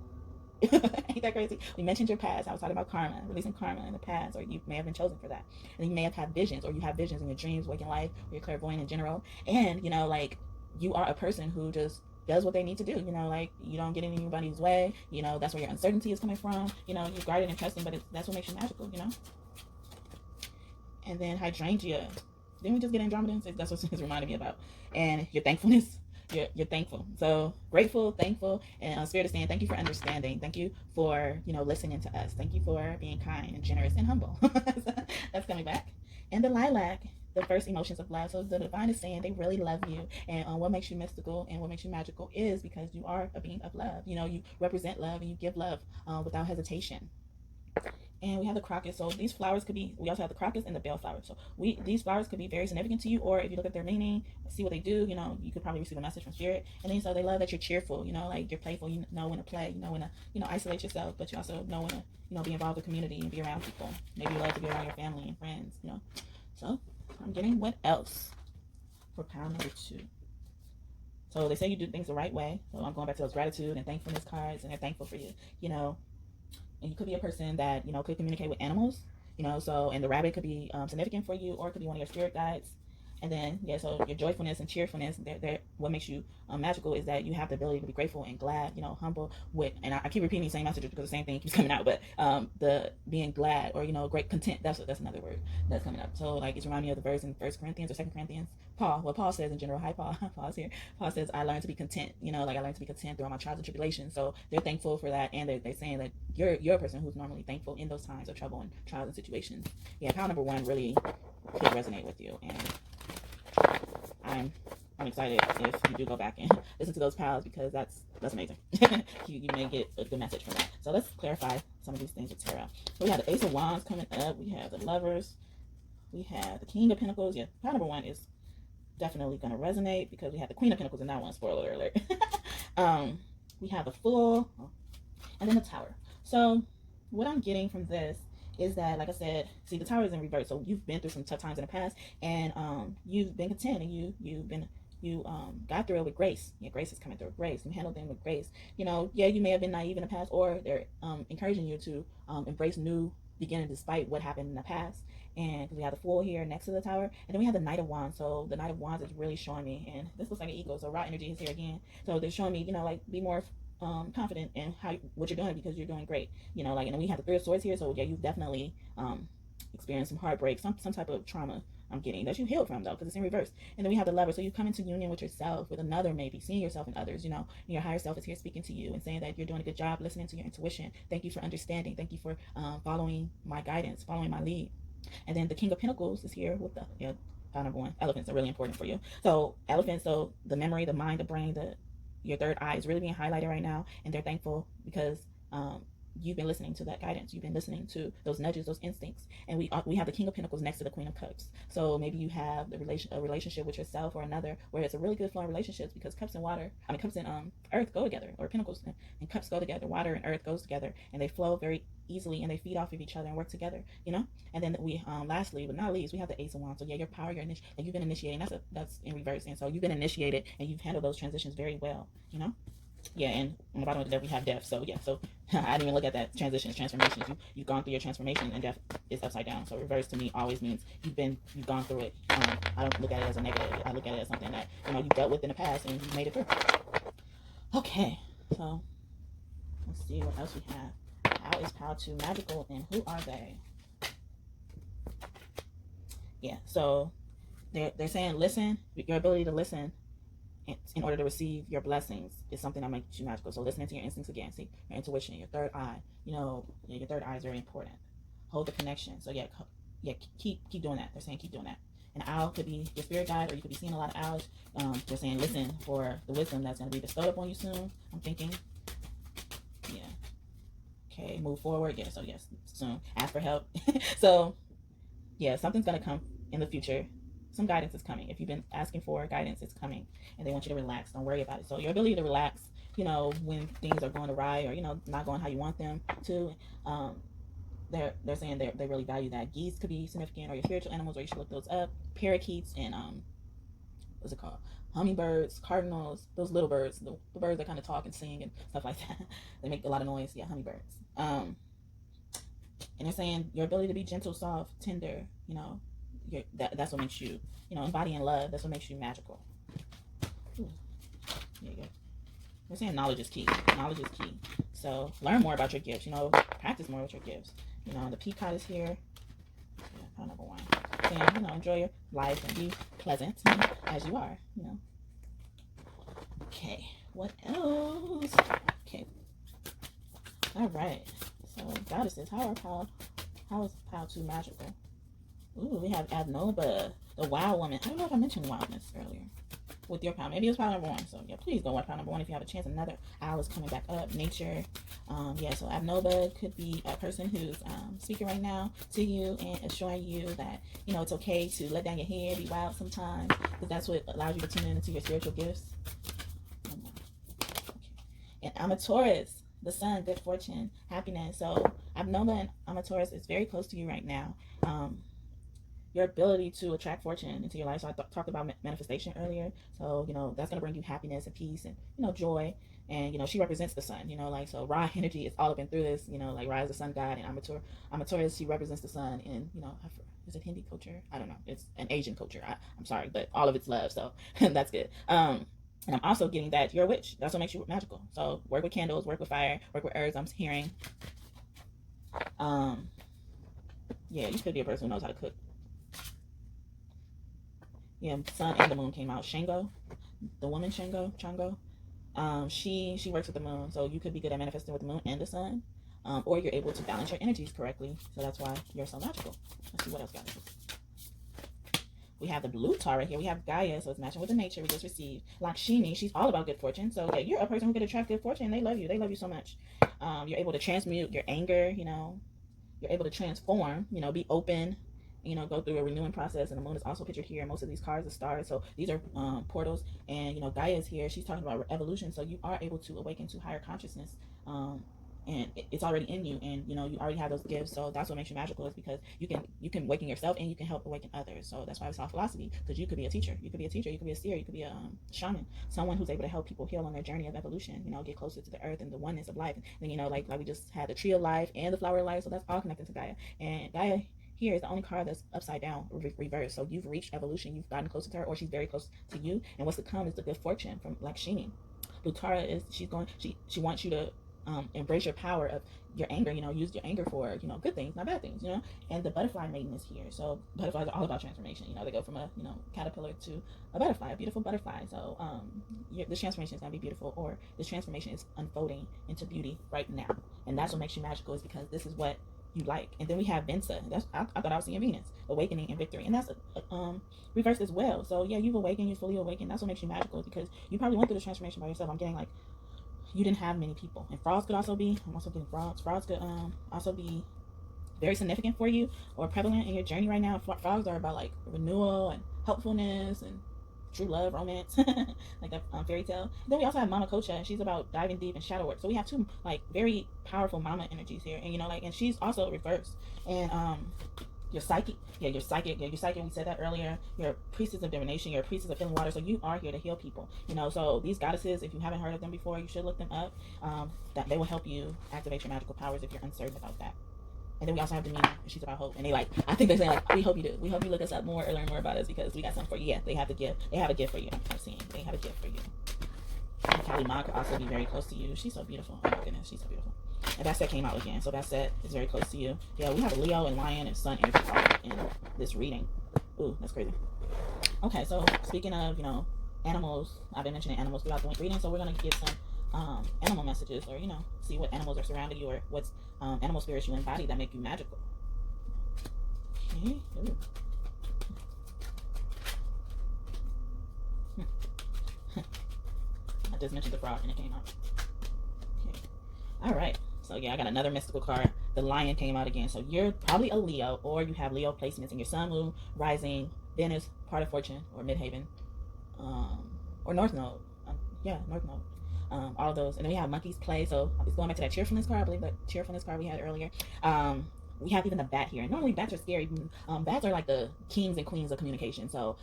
Ain't that crazy? We mentioned your past. I was talking about karma, releasing karma in the past, or you may have been chosen for that. And you may have had visions, or you have visions in your dreams, waking life, or you're clairvoyant in general. And you are a person who just does what they need to do. You don't get in anybody's way. That's where your uncertainty is coming from. You're guarded and trusting, but that's what makes you magical. And then hydrangea. Didn't we just get Andromedans? That's what it's reminding me about. And your thankfulness. You're thankful. So grateful, thankful, and Spirit is saying, thank you for understanding. Thank you for, listening to us. Thank you for being kind and generous and humble. That's coming back. And the lilac, the first emotions of love. So the divine is saying they really love you. And what makes you mystical and what makes you magical is because you are a being of love. You represent love, and you give love without hesitation. And we have the crocus. So these flowers could be, we also have the crocus and the bellflower. So these flowers could be very significant to you, or if you look at their meaning, see what they do, you could probably receive a message from spirit. And then so they love that you're cheerful, like you're playful, you know when to play, you know when to, isolate yourself, but you also know when to, be involved with community and be around people. Maybe you love to be around your family and friends, So I'm getting what else for pile number 2. So they say you do things the right way. So I'm going back to those gratitude and thankfulness cards, and they're thankful for you, And you could be a person that, could communicate with animals, so, and the rabbit could be significant for you, or it could be one of your spirit guides. And then, yeah, so your joyfulness and cheerfulness, they're what makes you magical is that you have the ability to be grateful and glad, you know, humble with, and I keep repeating the same messages because the same thing keeps coming out, but the being glad, or, you know, great content, that's another word that's coming up. So, like, it's reminding me of the verse in 1 Corinthians or 2 Corinthians. Paul says in general, hi Paul, Paul's here. Paul says, I learned to be content, you know, like I learned to be content through all my trials and tribulations. So they're thankful for that, and they're saying that you're a person who's normally thankful in those times of trouble and trials and situations. Yeah, pile number 1 really could resonate with you, and I'm excited if you do go back and listen to those piles, because that's amazing. you may get a good message from that. So let's clarify some of these things with tarot. So we have the Ace of Wands coming up. We have the Lovers. We have the King of Pentacles. Yeah, pile number 1 is definitely going to resonate because we have the Queen of Pentacles in that one. Spoiler alert. We have the Fool, and then the Tower. So what I'm getting from this is that, like I said, see, the Tower is in reverse. So you've been through some tough times in the past, and you've been content, and you got through it with grace. Yeah, grace is coming through with grace. You handled them with grace. You know, yeah, you may have been naive in the past, or they're encouraging you to embrace new beginning despite what happened in the past. And because we have the Fool here next to the Tower, and then we have the Knight of Wands. So the Knight of Wands is really showing me, and this looks like an eagle, so raw energy is here again. So they're showing me, you know, like, be more confident in what you're doing, because you're doing great, you know, like. And then we have the Three of Swords here, so yeah, you've definitely experienced some heartbreak, some type of trauma, I'm getting, that you healed from, though, because it's in reverse. And then we have the Lover, so you come into union with yourself, with another, maybe seeing yourself in others, you know, and your higher self is here speaking to you and saying that you're doing a good job listening to your intuition. Thank you for understanding. Thank you for following my guidance, following my lead. And then the King of Pentacles is here with the, yeah, number 1, elephants are really important for you. So elephants, so the memory, the mind, the brain, your third eye is really being highlighted right now, and they're thankful because you've been listening to that guidance. You've been listening to those nudges, those instincts. And we have the King of Pentacles next to the Queen of Cups. So maybe you have a relationship with yourself or another where it's a really good flowing relationships, because cups and cups and earth go together, or pentacles and cups go together. Water and earth goes together, and they flow very easily, and they feed off of each other and work together, you know. And then we lastly but not least, we have the Ace of Wands. So yeah, your power, and you've been initiating. That's in reverse, and so you've been initiated, and you've handled those transitions very well, you know. Yeah, and on the bottom of the deck we have death. So yeah, so I didn't even look at that. Transformations. You've gone through your transformation, and death is upside down. So reverse to me always means you've gone through it. I don't look at it as a negative. I look at it as something that, you know, you dealt with in the past, and you made it through. Okay, so let's see what else we have. How is Pile 2 magical, and who are they? Yeah, so they're saying listen. Your ability to listen in order to receive your blessings is something that makes you magical. So listening to your instincts again, see, your intuition, your third eye, you know, your third eye is very important. Hold the connection. So yeah, keep doing that. They're saying keep doing that. An owl could be your spirit guide, or you could be seeing a lot of owls. They're saying listen for the wisdom that's going to be bestowed upon you soon, I'm thinking. Yeah. Okay, move forward. Yeah, so yes, soon. Ask for help. So yeah, something's going to come in the future. Some guidance is coming. If you've been asking for guidance, it's coming, and they want you to relax. Don't worry about it. So your ability to relax, you know, when things are going awry, or, you know, not going how you want them to, they're saying they really value that. Geese could be significant, or your spiritual animals, or you should look those up. Parakeets and what's it called? Hummingbirds, cardinals, those little birds, the birds that kind of talk and sing and stuff like that. They make a lot of noise. Yeah, hummingbirds. And they're saying your ability to be gentle, soft, tender, you know, that's what makes you, you know, embodying love. That's what makes you magical. Ooh. There you go. They're saying knowledge is key. Knowledge is key. So learn more about your gifts. You know, practice more with your gifts. You know, the peacock is here. Yeah, pile number 1. Saying, you know, enjoy your life and be pleasant as you are. You know. Okay. What else? Okay. All right. So goddesses, how is Pile 2 magical? Ooh, we have Abnoba, the wild woman. I don't know if I mentioned wildness earlier with your pile. Maybe it was pile number 1. So yeah, please go watch pile number 1 if you have a chance. Another owl is coming back up. Nature. Yeah, so Abnoba could be a person who's speaking right now to you and assuring you that, you know, it's okay to let down your hair, be wild sometimes, because that's what allows you to tune into your spiritual gifts. Okay. And I'm a Taurus. The sun, good fortune, happiness. So Abnoba and Taurus is very close to you right now. Your ability to attract fortune into your life. So I talked about manifestation earlier. So, you know, that's going to bring you happiness and peace and, you know, joy. And, you know, she represents the sun, you know, like, so Ra energy is all up and through this, you know, like Ra is the sun god, and Amateur, she represents the sun in, you know, is it Hindi culture? I don't know. It's an Asian culture. I'm sorry, but all of it's love, so that's good. And I'm also getting that you're a witch. That's what makes you magical. So work with candles, work with fire, work with herbs. I'm hearing. Yeah, you could be a person who knows how to cook. Yeah, sun and the moon came out. Shango, the woman Shango, Chango. She works with the moon, so you could be good at manifesting with the moon and the sun, or you're able to balance your energies correctly. So that's why you're so magical. Let's see what else, guys. We have the blue Tara here. We have Gaia, so it's matching with the nature we just received. Lakshmi, she's all about good fortune. So yeah, you're a person who could attract good fortune. They love you. They love you so much. You're able to transmute your anger. You know, you're able to transform. You know, be open. You know, go through a renewing process. And the moon is also pictured here. Most of these cards are stars, so these are portals. And you know, Gaia is here. She's talking about evolution. So you are able to awaken to higher consciousness. And it's already in you, and you know you already have those gifts. So that's what makes you magical, is because you can awaken yourself and you can help awaken others. So that's why it's all philosophy, because you could be a teacher, you could be a seer, you could be a shaman, someone who's able to help people heal on their journey of evolution, you know, get closer to the earth and the oneness of life. And then, you know, like we just had the tree of life and the flower of life, so that's all connected to Gaia. And Gaia here is the only card that's upside down, reversed. So you've reached evolution, you've gotten closer to her, or she's very close to you, and what's to come is the good fortune from Lakshmi. Lutara is she wants you to embrace your power of your anger, you know, use your anger for, you know, good things, not bad things, you know. And the butterfly maiden is here. So butterflies are all about transformation, you know. They go from a, you know, caterpillar to a butterfly, a beautiful butterfly. So this transformation is going to be beautiful, or this transformation is unfolding into beauty right now. And that's what makes you magical, is because this is what you like. And then we have Vensa. I thought I was seeing Venus, awakening and victory, and that's reversed as well. So yeah, you've awakened, you fully awakened. That's what makes you magical, because you probably went through this transformation by yourself. I'm getting like you didn't have many people. And frogs could also be, I'm also getting frogs. Frogs could also be very significant for you, or prevalent in your journey right now. Frogs are about like renewal and helpfulness and true love, romance, like that fairy tale. Then we also have Mama Kocha. She's about diving deep and shadow work. So we have two like very powerful mama energies here, and you know, like, and she's also reversed. And your psychic, your psychic, we said that earlier. You're a priestess of divination, you're a priestess of healing water, so you are here to heal people, you know. So these goddesses, if you haven't heard of them before, you should look them up. That they will help you activate your magical powers if you're uncertain about that. And then we also have Demeanor, and she's about hope. And I think they're saying like, we hope you do. We hope you look us up more or learn more about us, because we got something for you. Yeah, they have a gift for you. I'm seeing they have a gift for you. And Kali Ma could also be very close to you. She's so beautiful. Oh my goodness, she's so beautiful. And that set came out again, so that set is very close to you. Yeah, we have a Leo and Lion and Sun energy card in this reading. Ooh, that's crazy. Okay, so speaking of, you know, animals, I've been mentioning animals throughout the reading, so we're going to get some animal messages, or, you know, see what animals are surrounding you, or what's animal spirits you embody that make you magical. Okay. I just mentioned the frog and it came out. Okay. All right. So yeah, I got another mystical card. The Lion came out again. So you're probably a Leo, or you have Leo placements in your Sun, Moon, Rising, Venus, part of Fortune, or Midhaven, or North Node. North Node. All of those. And then we have Monkey's Play. So it's going back to that cheerfulness card. I believe that cheerfulness card we had earlier. We have even a bat here. Normally bats are scary. Bats are like the kings and queens of communication. So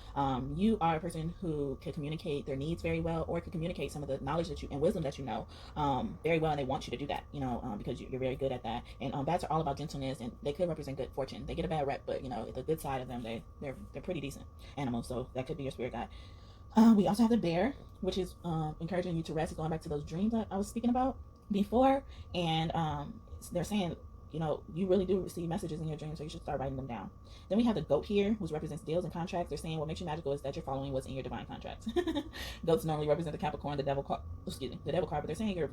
you are a person who can communicate their needs very well, or can communicate some of the knowledge that you and wisdom that you know very well, and they want you to do that, you know, because you're very good at that. And bats are all about gentleness, and they could represent good fortune. They get a bad rep, but you know, the good side of them, they're pretty decent animals. So that could be your spirit guide. We also have the bear, which is encouraging you to rest, going back to those dreams that I was speaking about before. And they're saying, you know, you really do receive messages in your dreams, so you should start writing them down. Then we have the goat here, which represents deals and contracts. They're saying what makes you magical is that you're following what's in your divine contracts. Goats normally represent the Capricorn, the devil card, but they're saying you're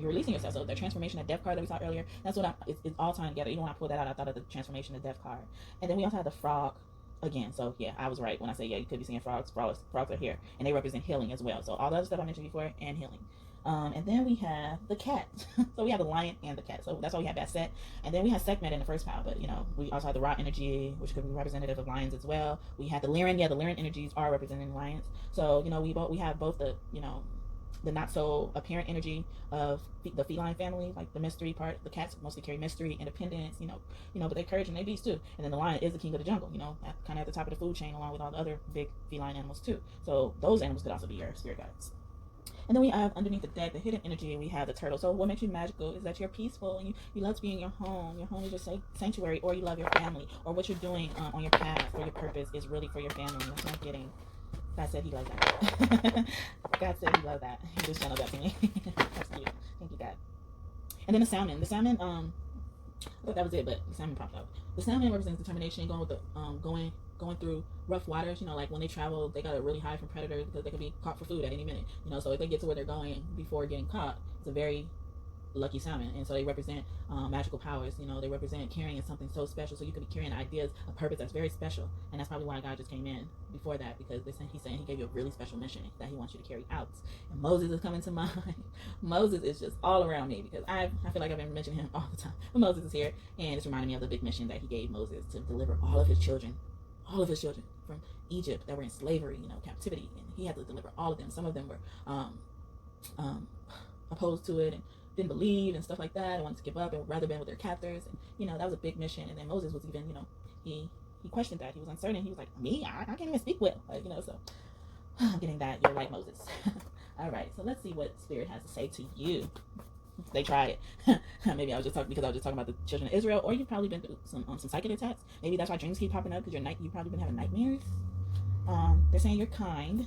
releasing yourself. So the transformation, the death card that we saw earlier, that's what it's all tying together. Even when I pulled that out, I thought of the transformation, the death card. And then we also have the frog again. So yeah, I was right when I say, yeah, you could be seeing frogs. Frogs are here, and they represent healing as well. So all the other stuff I mentioned before, and healing. And then we have the cat. So we have the lion and the cat. So that's why we have that set. And then we have Sekhmet in the first pile. But, you know, we also have the Ra energy, which could be representative of lions as well. We have the Lyran. Yeah, the Lyran energies are representing lions. So, you know, we have both the, you know, the not so apparent energy of the feline family, like the mystery part. The cats mostly carry mystery, independence, you know, but they're courage and they beast too. And then the lion is the king of the jungle, you know, kind of at the top of the food chain, along with all the other big feline animals too. So those animals could also be your spirit guides. And then we have underneath the deck, the hidden energy, we have the turtle. So what makes you magical is that you're peaceful and you love to be in your home. Your home is your sanctuary, or you love your family, or what you're doing on your path or your purpose is really for your family. That's what I'm getting. God said he loves that. God said he loves that. He just channeled that to me. That's cute. Thank you, God. And then the salmon. The salmon, I thought that was it, but the salmon popped up. The salmon represents determination, going with the going through rough waters. You know, like when they travel, they gotta really hide from predators because they could be caught for food at any minute. You know, so if they get to where they're going before getting caught, it's a very lucky salmon. And so they represent magical powers. You know, they represent carrying something so special. So you could be carrying ideas, a purpose that's very special. And that's probably why God just came in before that, because he's saying he gave you a really special mission that he wants you to carry out. And Moses is coming to mind. Moses is just all around me because I feel like I've been mentioning him all the time. But Moses is here, and it's reminding me of the big mission that he gave Moses to deliver all of his children from Egypt that were in slavery, you know, captivity, and he had to deliver all of them. Some of them were opposed to it and didn't believe and stuff like that, and wanted to give up and would rather been with their captors. And you know, that was a big mission. And then Moses was even, you know, he questioned that. He was uncertain. He was like, me, I can't even speak well, like, you know. So I'm getting that you're like Moses. All right, so let's see what Spirit has to say to you. They tried it. Maybe I was just talking about the children of Israel, or you've probably been through some psychic attacks. Maybe that's why dreams keep popping up, because you've probably been having nightmares. They're saying you're kind.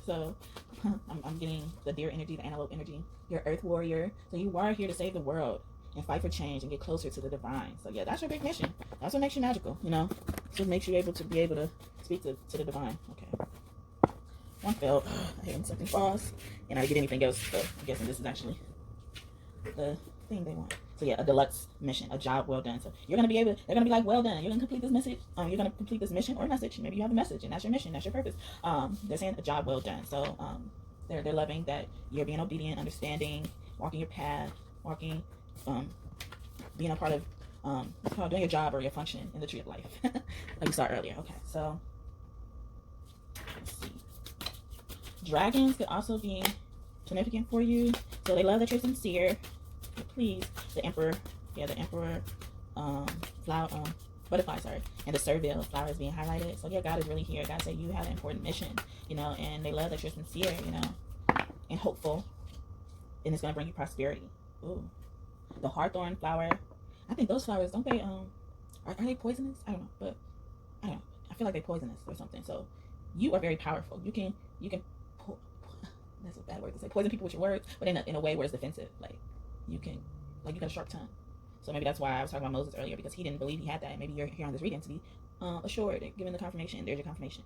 So I'm getting the deer energy, the antelope energy. You're earth warrior. So you are here to save the world and fight for change and get closer to the divine. So yeah, that's your big mission. That's what makes you magical, you know. It's what makes you able to speak to the divine. Okay. One failed. I hate when something falls and I get anything else. So I'm guessing this is actually the thing they want. So yeah, a deluxe mission, a job well done. So they're gonna be like, well done. You're gonna complete this message. You're gonna complete this mission or message. Maybe you have a message, and that's your mission. That's your purpose. They're saying a job well done. So they're loving that you're being obedient, understanding, walking your path, being a part of what's called doing your job or your function in the tree of life, like you saw earlier. Okay, so let's see. Dragons could also be significant for you. So they love that you're sincere. Please, the emperor, flower, butterfly, sorry, and the Serville flower is being highlighted. So yeah, God is really here. God said you have an important mission, you know, and they love that you're sincere, you know, and hopeful, and it's gonna bring you prosperity. Ooh, the hawthorn flower. I think those flowers, don't they are they poisonous? I don't know, but I don't know. I feel like they're poisonous or something. So you are very powerful. You can that's a bad word to say, poison people with your words, but in a way where it's defensive. Like you got a sharp tongue. So maybe that's why I was talking about Moses earlier, because he didn't believe he had that. And maybe you're here on this reading to be assured, given the confirmation. There's your confirmation.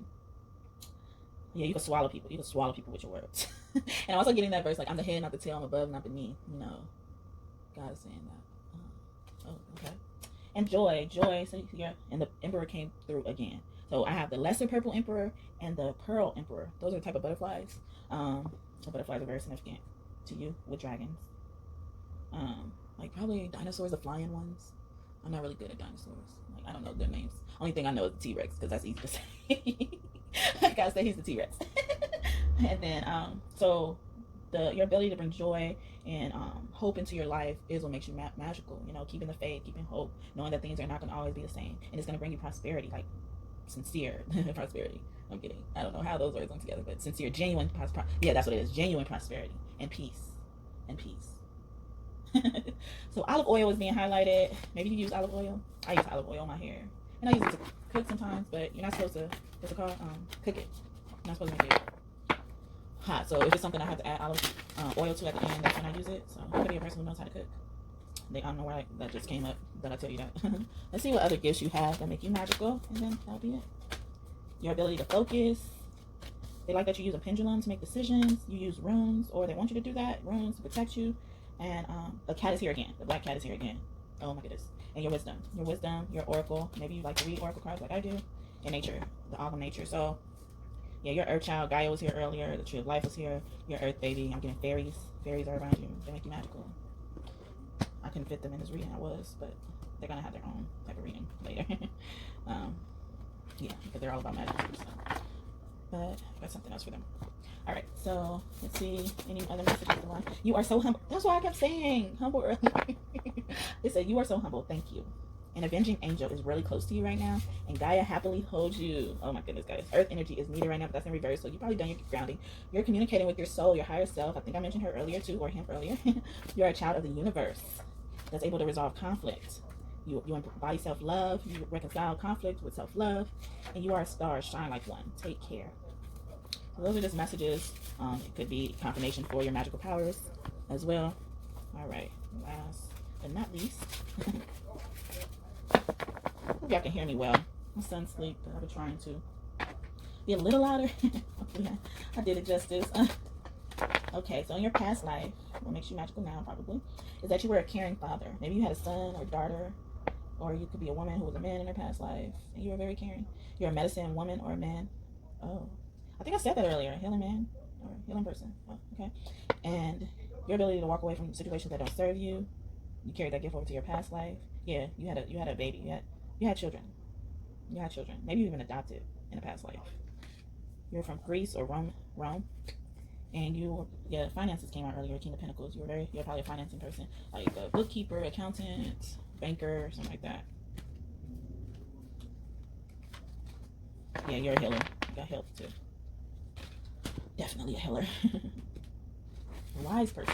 Yeah, you can swallow people. You can swallow people with your words. And I'm also getting that verse, like, I'm the head, not the tail. I'm above, not beneath. You know, God is saying that. Okay. And joy. So yeah, and the emperor came through again. So I have the lesser purple emperor and the pearl emperor. Those are the type of butterflies. So butterflies are very significant to you with dragons. Like probably dinosaurs, the flying ones. I'm not really good at dinosaurs. Like, I don't know their names. Only thing I know is the T-Rex, because that's easy to say. I gotta say he's the T-Rex. And then so your ability to bring joy and hope into your life is what makes you magical. You know, keeping the faith, keeping hope, knowing that things are not going to always be the same, and it's going to bring you prosperity, like sincere prosperity. I'm kidding. I don't know how those words went together, but sincere, genuine yeah, that's what it is. Genuine prosperity and peace. So olive oil is being highlighted. Maybe you use olive oil. I use olive oil on my hair, and I use it to cook sometimes, but you're not supposed to, what's it called, cook it. You're not supposed to make it hot. So if it's something I have to add olive oil to at the end, that's when I use it. So you could be a person who knows how to cook. I don't know why that just came up, that I tell you that. Let's see what other gifts you have that make you magical, and then that'll be it. Your ability to focus. They like that you use a pendulum to make decisions. You use runes, or they want you to do that. Runes to protect you. And the cat is here again. The black cat is here again. Oh my goodness. And your wisdom, your oracle. Maybe you like to read oracle cards like I do. And nature, the all of nature. So yeah, your earth child, Gaia was here earlier. The tree of life was here. Your earth baby. I'm getting fairies. Fairies are around you. They make you magical. I couldn't fit them in this reading, but they're gonna have their own type of reading later. Yeah, because they're all about magic. So. But I got something else for them. All right, so let's see. Any other messages? You are so humble. That's why I kept saying humble earlier. It said, you are so humble. Thank you. An avenging angel is really close to you right now, and Gaia happily holds you. Oh my goodness, guys. Earth energy is needed right now, but that's in reverse, so you've probably done your grounding. You're communicating with your soul, your higher self. I think I mentioned her earlier too, or him earlier. You're a child of the universe that's able to resolve conflict. You embody self-love. You reconcile conflict with self-love, and you are a star. Shine like one. Take care. So those are just messages. It could be confirmation for your magical powers as well. All right, last but not least, hope y'all can hear me well. My son's asleep, but I've been trying to be a little louder. Hopefully I did it justice. Okay, so in your past life, what makes you magical now probably is that you were a caring father. Maybe you had a son or daughter, or you could be a woman who was a man in her past life, and you were very caring. You're a medicine woman or a man. Oh, I think I said that earlier. A healing man or healing person. Oh, okay. And your ability to walk away from situations that don't serve you. You carried that gift over to your past life. Yeah, you had a baby. You had children. You had children. Maybe you even adopted in a past life. You're from Greece or Rome. And finances came out earlier. King of Pentacles. You're probably a financing person, like a bookkeeper, accountant, banker, something like that. Yeah, you're a healer. You got health too. Definitely a healer. A wise person.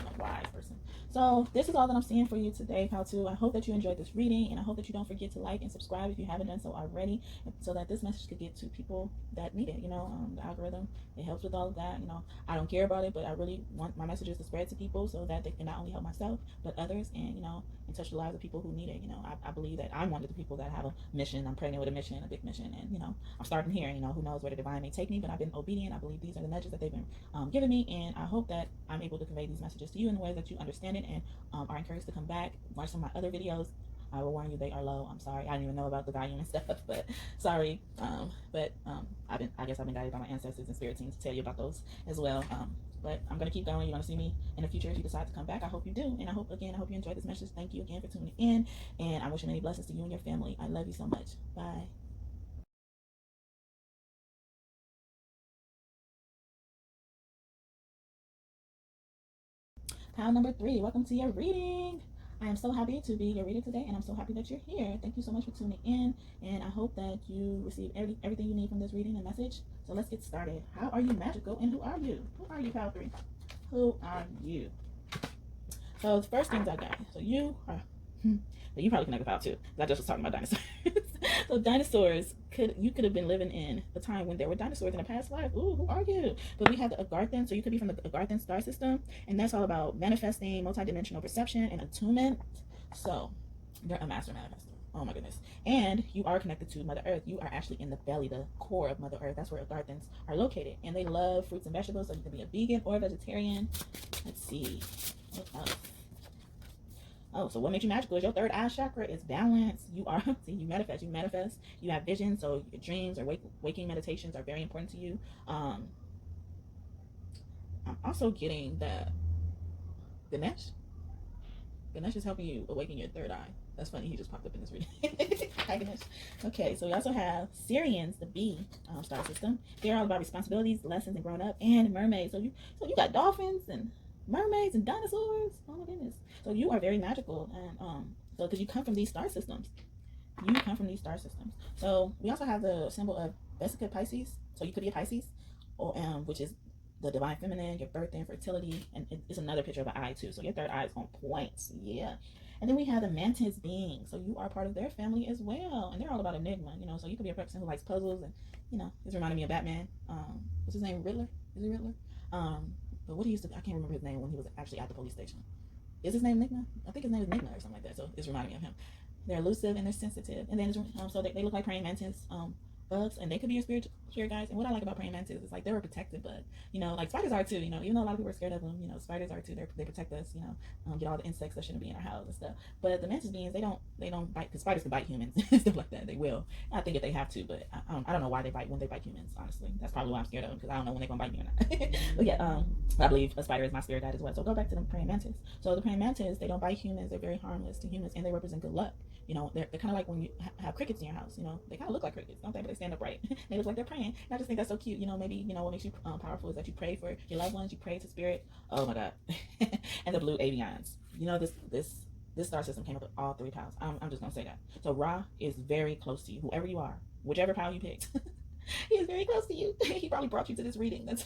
So this is all that I'm seeing for you today, Pal 2. I hope that you enjoyed this reading, and I hope that you don't forget to like and subscribe if you haven't done so already, so that this message could get to people that need it. The algorithm, it helps with all of that. I don't care about it, but I really want my messages to spread to people so that they can not only help myself but others, and and touch the lives of people who need it. I believe that I'm one of the people that have a mission. I'm pregnant with a mission, a big mission, and I'm starting here. Who knows where the divine may take me, but I've been obedient. I believe these are the nudges that they've been giving me, and I hope that I'm able to convey these messages to you in a way that you understand it, and are encouraged to come back, watch some of my other videos. I will warn you, they are low. I'm sorry, I didn't even know about the volume and stuff, but sorry. I guess I've been guided by my ancestors and spirit teams to tell you about those as well. But I'm gonna keep going. You're gonna see me in the future if you decide to come back. I hope you do, and I hope you enjoyed this message. Thank you again for tuning in, and I wish you many blessings to you and your family. I love you so much. Bye. Pile number 3, welcome to your reading. I am so happy to be your reader today, and I'm so happy that you're here. Thank you so much for tuning in, and I hope that you receive everything you need from this reading and message. So let's get started. How are you magical, and who are you? Who are you, Pile 3? Who are you? So the first things I got. So you are... you probably connect with Pile 2. I just was talking about dinosaurs. So dinosaurs, you could have been living in the time when there were dinosaurs in a past life. Ooh, who are you? But we have the Agarthan, so you could be from the Agarthan star system, and that's all about manifesting, multidimensional perception, and attunement. So you're a master manifestor. Oh my goodness. And you are connected to Mother Earth. You are actually in the belly, the core of Mother Earth. That's where Agarthans are located, and they love fruits and vegetables, so you can be a vegan or a vegetarian. Let's see. What else? Oh, so what makes you magical is your third eye chakra is balance. You are, see, you manifest. You have vision, so your dreams or waking meditations are very important to you. I'm also getting that Ganesh is helping you awaken your third eye. That's funny, he just popped up in this reading. Hi, Ganesh. Okay, so we also have Syrians, the B star system. They're all about responsibilities, lessons, and growing up, and mermaids. So you got dolphins and mermaids and dinosaurs. Oh my goodness. So you are very magical, and so because you come from these star systems. So we also have the symbol of Vesica Pisces. So you could be a Pisces, or which is the divine feminine, your birth and fertility, and it's another picture of an eye too. So your third eye is on point. Yeah. And then we have the Mantis being. So you are part of their family as well, and they're all about enigma. So you could be a person who likes puzzles, and it's reminding me of Batman. What's his name? Riddler? Is he Riddler? But what he used to, I can't remember his name when he was actually at the police station. Is his name Enigma? I think his name is Enigma or something like that. So it's reminding me of him. They're elusive and they're sensitive. And then so they look like praying mantis bugs, and they could be your spirit guides. And what I like about praying mantis is like they're a protected bug. Like spiders are too. Even though a lot of people are scared of them, spiders are too. They protect us. Get all the insects that shouldn't be in our house and stuff. But the mantis beings, they don't bite, because spiders can bite humans and stuff like that. They will. I think if they have to, but I don't know why they bite when they bite humans. Honestly, that's probably why I'm scared of them, because I don't know when they're gonna bite me or not. But yeah, I believe a spider is my spirit guide as well. So go back to the praying mantis. So the praying mantis, they don't bite humans. They're very harmless to humans, and they represent good luck. They're kind of like when you have crickets in your house. They kind of look like crickets, don't they? But they stand upright. They look like they're praying. And I just think that's so cute. Maybe what makes you powerful is that you pray for your loved ones. You pray to spirit. Oh my God. And the blue avians. This This star system came up with all 3 piles. I'm just gonna say that. So Ra is very close to you, whoever you are, whichever pile you picked. He is very close to you. He probably brought you to this reading. That's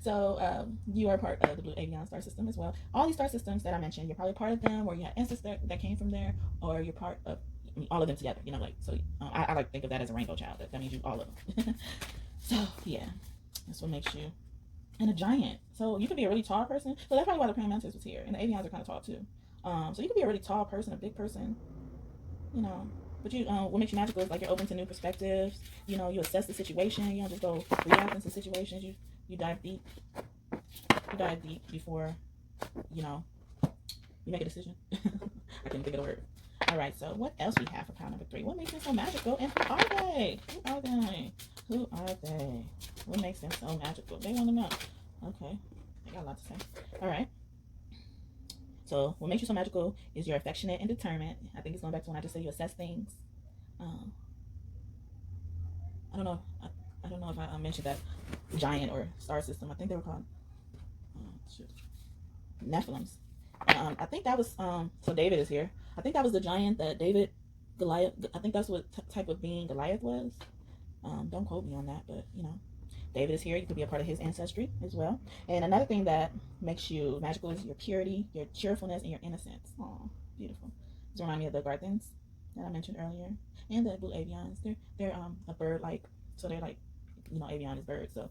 so you are part of the Blue Avian star system as well. All these star systems that I mentioned, you're probably part of them, or you had ancestors that came from there, or you're part of, I mean, all of them together. You know, like, so I like to think of that as a rainbow child. That means you all of them. So yeah, that's what makes you. And a giant. So you could be a really tall person. So that's probably why the praying mantis was here. And the avians are kind of tall too. So you could be a really tall person, a big person, you know. But you, what makes you magical is like you're open to new perspectives. You know, you assess the situation. You don't just go react into situations. You dive deep. You dive deep before, you know, you make a decision. I couldn't think of the word. All right, so what else we have for pile number 3? What makes them so magical, and who are they? Who are they? Who are they? What makes them so magical? They want to know. Okay, I got a lot to say. All right. So what makes you so magical is you're affectionate and determined. I think it's going back to when I just said you assess things. I don't know. I don't know if I mentioned that giant or star system. I think they were called Nephilims. I think that was so David is here. I think that was the giant that Goliath. I think that's what type of being Goliath was. Don't quote me on that, but you know, David is here. You could be a part of his ancestry as well. And another thing that makes you magical is your purity, your cheerfulness, and your innocence. Oh, beautiful. This reminds me of the Garthans that I mentioned earlier, and the blue avians. They're a bird like, so they're like, you know, avian is birds. So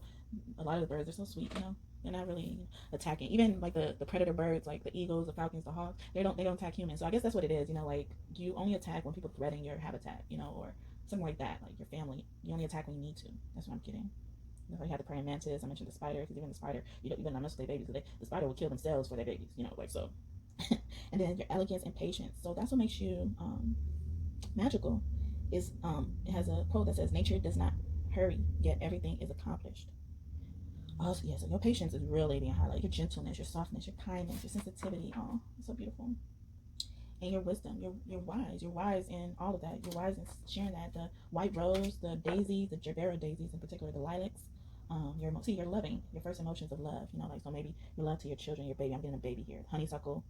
a lot of the birds are so sweet, you know. They're not really attacking. Even like the predator birds, like the eagles, the falcons, the hawks, they don't attack humans. So I guess that's what it is, you know, like you only attack when people threaten your habitat, you know, or something like that, like your family. You only attack when you need to. That's what I'm getting. You know, I had the praying mantis. I mentioned the spider, because even the spider, you don't even mess with their babies. The spider will kill themselves for their babies, you know, like so. And then your elegance and patience. So that's what makes you magical. Is it has a quote that says, "Nature does not hurry, yet everything is accomplished." Also, yeah, so your patience is really being highlighted. Your gentleness, your softness, your kindness, your sensitivity. Oh, it's so beautiful. And your wisdom. You're wise. You're wise in all of that. You're wise in sharing that. The white rose, the daisies, the gerbera daisies in particular, the lilacs. You're loving. Your first emotions of love. You know, like, so maybe your love to your children, your baby. I'm getting a baby here. Honeysuckle,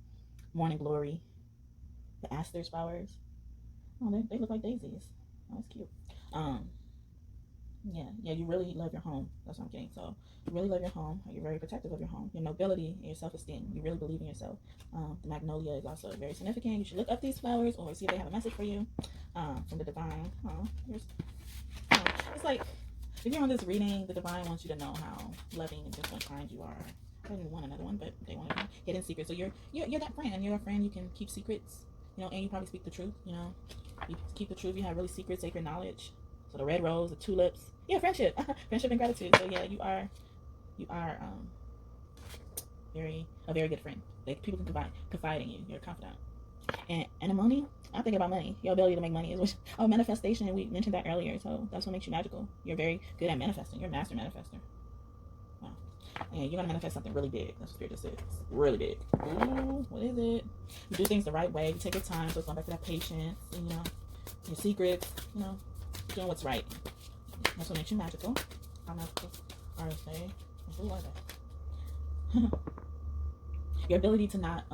morning glory, the asters flowers. Oh, they look like daisies. Oh, that's cute. Yeah, you really love your home. That's what I'm getting. So you really love your home. You're very protective of your home. Your nobility and your self-esteem. You really believe in yourself. The magnolia is also very significant. You should look up these flowers or see if they have a message for you from the divine. It's like, if you're on this reading, the divine wants you to know how loving and gentle and kind you are. I didn't want another one, but they wanted hidden secrets. So you're that friend. You're a friend. You can keep secrets, you know, and you probably speak the truth. You know, you keep the truth. You have really secret, sacred knowledge. So the red rose, the tulips, yeah, friendship, friendship and gratitude. So yeah, you are a very good friend. Like, people can confide in you. You're a confidant. And the money, I'm thinking about money. Your ability to make money is manifestation. We mentioned that earlier. So that's what makes you magical. You're very good at manifesting. You're a master manifester. Wow. And you're gonna manifest something really big. That's what Spirit just said. It's really big. Ooh, what is it? You do things the right way. You take your time. So it's going back to that patience. And, you know, your secrets. You know, doing what's right. That's what makes you magical. How magical are they? Who are they? Your ability to not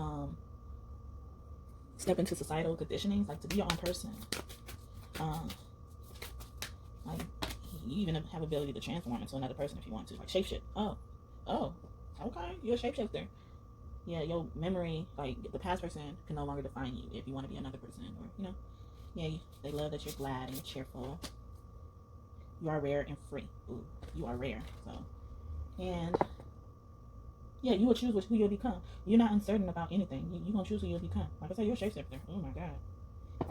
step into societal conditionings, like to be your own person. Like, you even have ability to transform into another person if you want to, like shapeshift. Oh, okay, you're a shapeshifter. Yeah, your memory, like the past person can no longer define you if you want to be another person, or you know. Yeah, they love that you're glad and you're cheerful. You are rare and free. Ooh, you are rare. So, and yeah, you will choose who you'll become. You're not uncertain about anything. You're going to choose who you'll become. Like I said, you're a shapeshifter. Oh my God.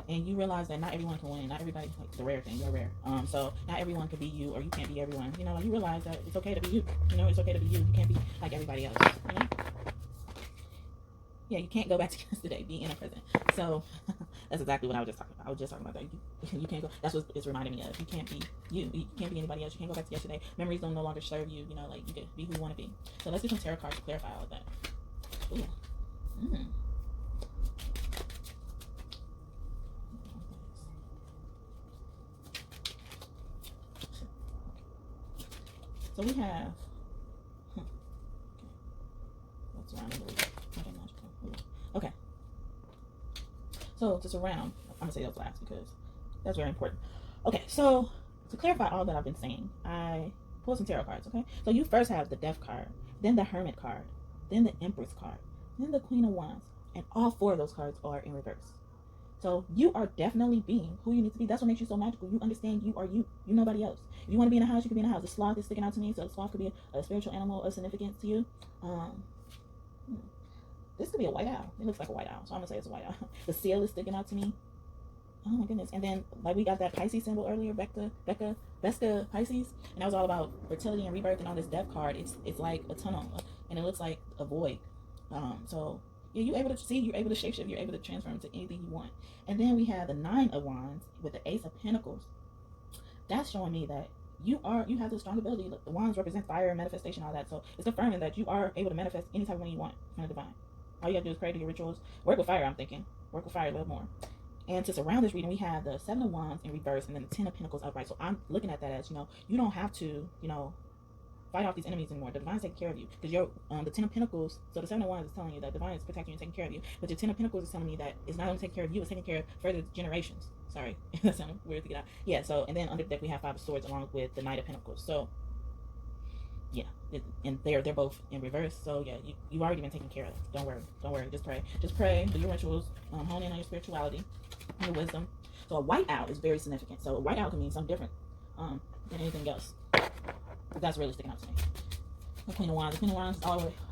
And you realize that not everyone can win. Not everybody, like the rare thing, you're rare. So not everyone can be you, or you can't be everyone. You know, like you realize that it's okay to be you. You know, it's okay to be you. You can't be like everybody else. You know? Yeah, you can't go back to yesterday, being in a prison. So that's exactly what I was just talking about. I was just talking about that. You can't go. That's what it's reminding me of. You can't be you. You can't be anybody else. You can't go back to yesterday. Memories don't no longer serve you. You know, like you can be who you want to be. So let's do some tarot cards to clarify all of that. Ooh. So we have. What's around the week? Okay. So to surround, I'm gonna say those last because that's very important. Okay, so to clarify all that I've been saying, I pulled some tarot cards. Okay, so you first have the Death card, then the Hermit card, then the Empress card, then the Queen of Wands, and all 4 of those cards are in reverse. So you are definitely being who you need to be. That's what makes you so magical. You understand you are you. You nobody else. If you want to be in a house, you can be in a house. The sloth is sticking out to me, so the sloth could be a spiritual animal of significance to you. This could be a white owl. It looks like a white owl, so I'm gonna say it's a white owl. The seal is sticking out to me. Oh my goodness. And then like we got that Pisces symbol earlier, Vesta Pisces, and that was all about fertility and rebirth. And on this Death card, it's like a tunnel, and it looks like a void. So yeah, you're able to see, you're able to shapeshift, you're able to transform into anything you want. And then we have the 9 of Wands with the Ace of Pentacles. That's showing me that you have the strong ability. Look, the wands represent fire and manifestation, all that. So it's confirming that you are able to manifest any type of money you want from the divine. All you gotta do is pray, do your rituals, work with fire. I'm thinking work with fire a little more. And to surround this reading, we have the 7 of Wands in reverse and then the 10 of Pentacles upright. So I'm looking at that as, you don't have to, fight off these enemies anymore. The divine's taking care of you. Because you're the 10 of Pentacles, so the 7 of Wands is telling you that the divine is protecting you and taking care of you. But the 10 of Pentacles is telling me that it's not only taking care of you, it's taking care of further generations. Sorry, that sounded weird to get out. Yeah, so, and then under the deck we have 5 of Swords along with the Knight of Pentacles. So, yeah, and they're both in reverse. So, yeah, you've already been taken care of. Don't worry, just pray. Just pray, do your rituals, hone in on your spirituality, your wisdom. So a white owl is very significant. So a white owl can mean something different than anything else. But that's really sticking out to me. The Queen of Wands. The Queen of Wands is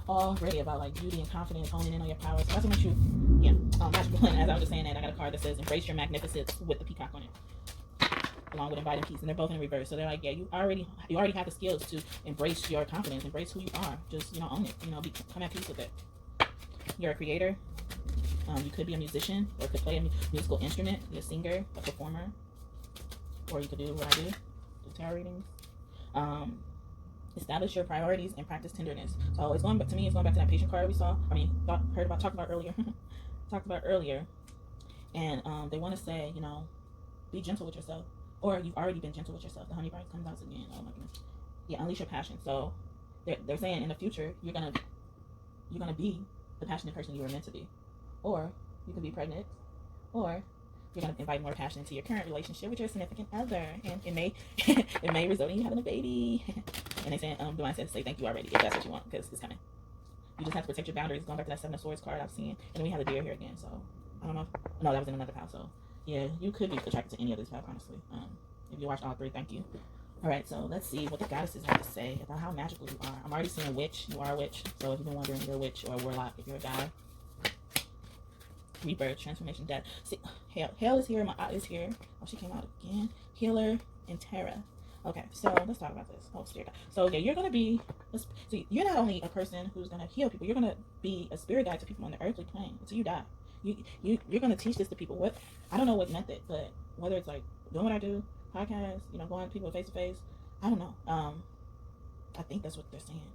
already about like beauty and confidence, honing in on your power. So that's what makes you, magical. And as I was just saying that, I got a card that says embrace your magnificence with the peacock on it, along with inviting peace. And they're both in reverse. So they're like, yeah, you already have the skills to embrace your confidence, embrace who you are. Just own it. Come at peace with it. You're a creator. You could be a musician, or could play a musical instrument, be a singer, a performer, or you could do what I do tarot readings. Establish your priorities and practice tenderness. So it's going back to that patient card we saw. Talked about earlier. And they want to say, be gentle with yourself, or you've already been gentle with yourself. The honey price comes out again. Oh my goodness. Yeah, unleash your passion. So they're saying in the future you're gonna be the passionate person you were meant to be. Or you could be pregnant, or you're going to invite more passion into your current relationship with your significant other, and it may result in you having a baby. And they say, Divine says, say thank you already if that's what you want, because it's coming. You just have to protect your boundaries. Going back to that 7 of Swords card I've seen, and then we have the deer here again. So I don't know. No, that was in another house. So yeah, you could be attracted to any of these paths, honestly. If you watched all 3, thank you. All right, so let's see what the goddesses have to say about how magical you are. I'm already seeing a witch. You are a witch. So if you've been wondering, you're a witch or a warlock. If you're a guy. Rebirth, transformation, death. See, Hale is here. My eye is here. Oh, she came out again. Healer and Terra. Okay, so let's talk about this. Oh, spirit guide. So yeah, you're gonna be. So you're not only a person who's gonna heal people. You're gonna be a spirit guide to people on the earthly plane until you die. You're gonna teach this to people. What I don't know what method, but whether it's like doing what I do, podcasts, going to people face to face. I don't know. I think that's what they're saying.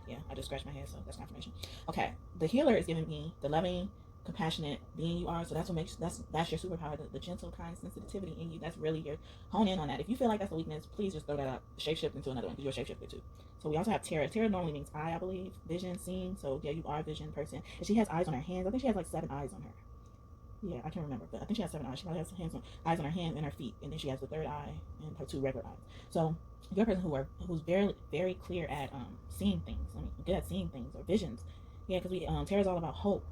Yeah, I just scratched my head, so that's confirmation. Okay, the healer is giving me the loving, compassionate being you are. So that's what makes that's your superpower, the gentle, kind sensitivity in you. That's really your hone in on that. If you feel like that's a weakness, please just throw that out. Shapeshift into another one, because you're a shapeshifter too. So we also have Terra. Terra normally means eye, I believe, vision, seeing. So yeah, you are a vision person, and she has eyes on her hands. I think she has like 7 eyes on her. Yeah, I can't remember, but I think she has 7 eyes. She probably has eyes on her hands and her feet, and then she has the 3rd eye and her 2 regular eyes. So you're a person who's very, very clear at seeing things. Good at seeing things or visions. Yeah, because we Terra's all about hope.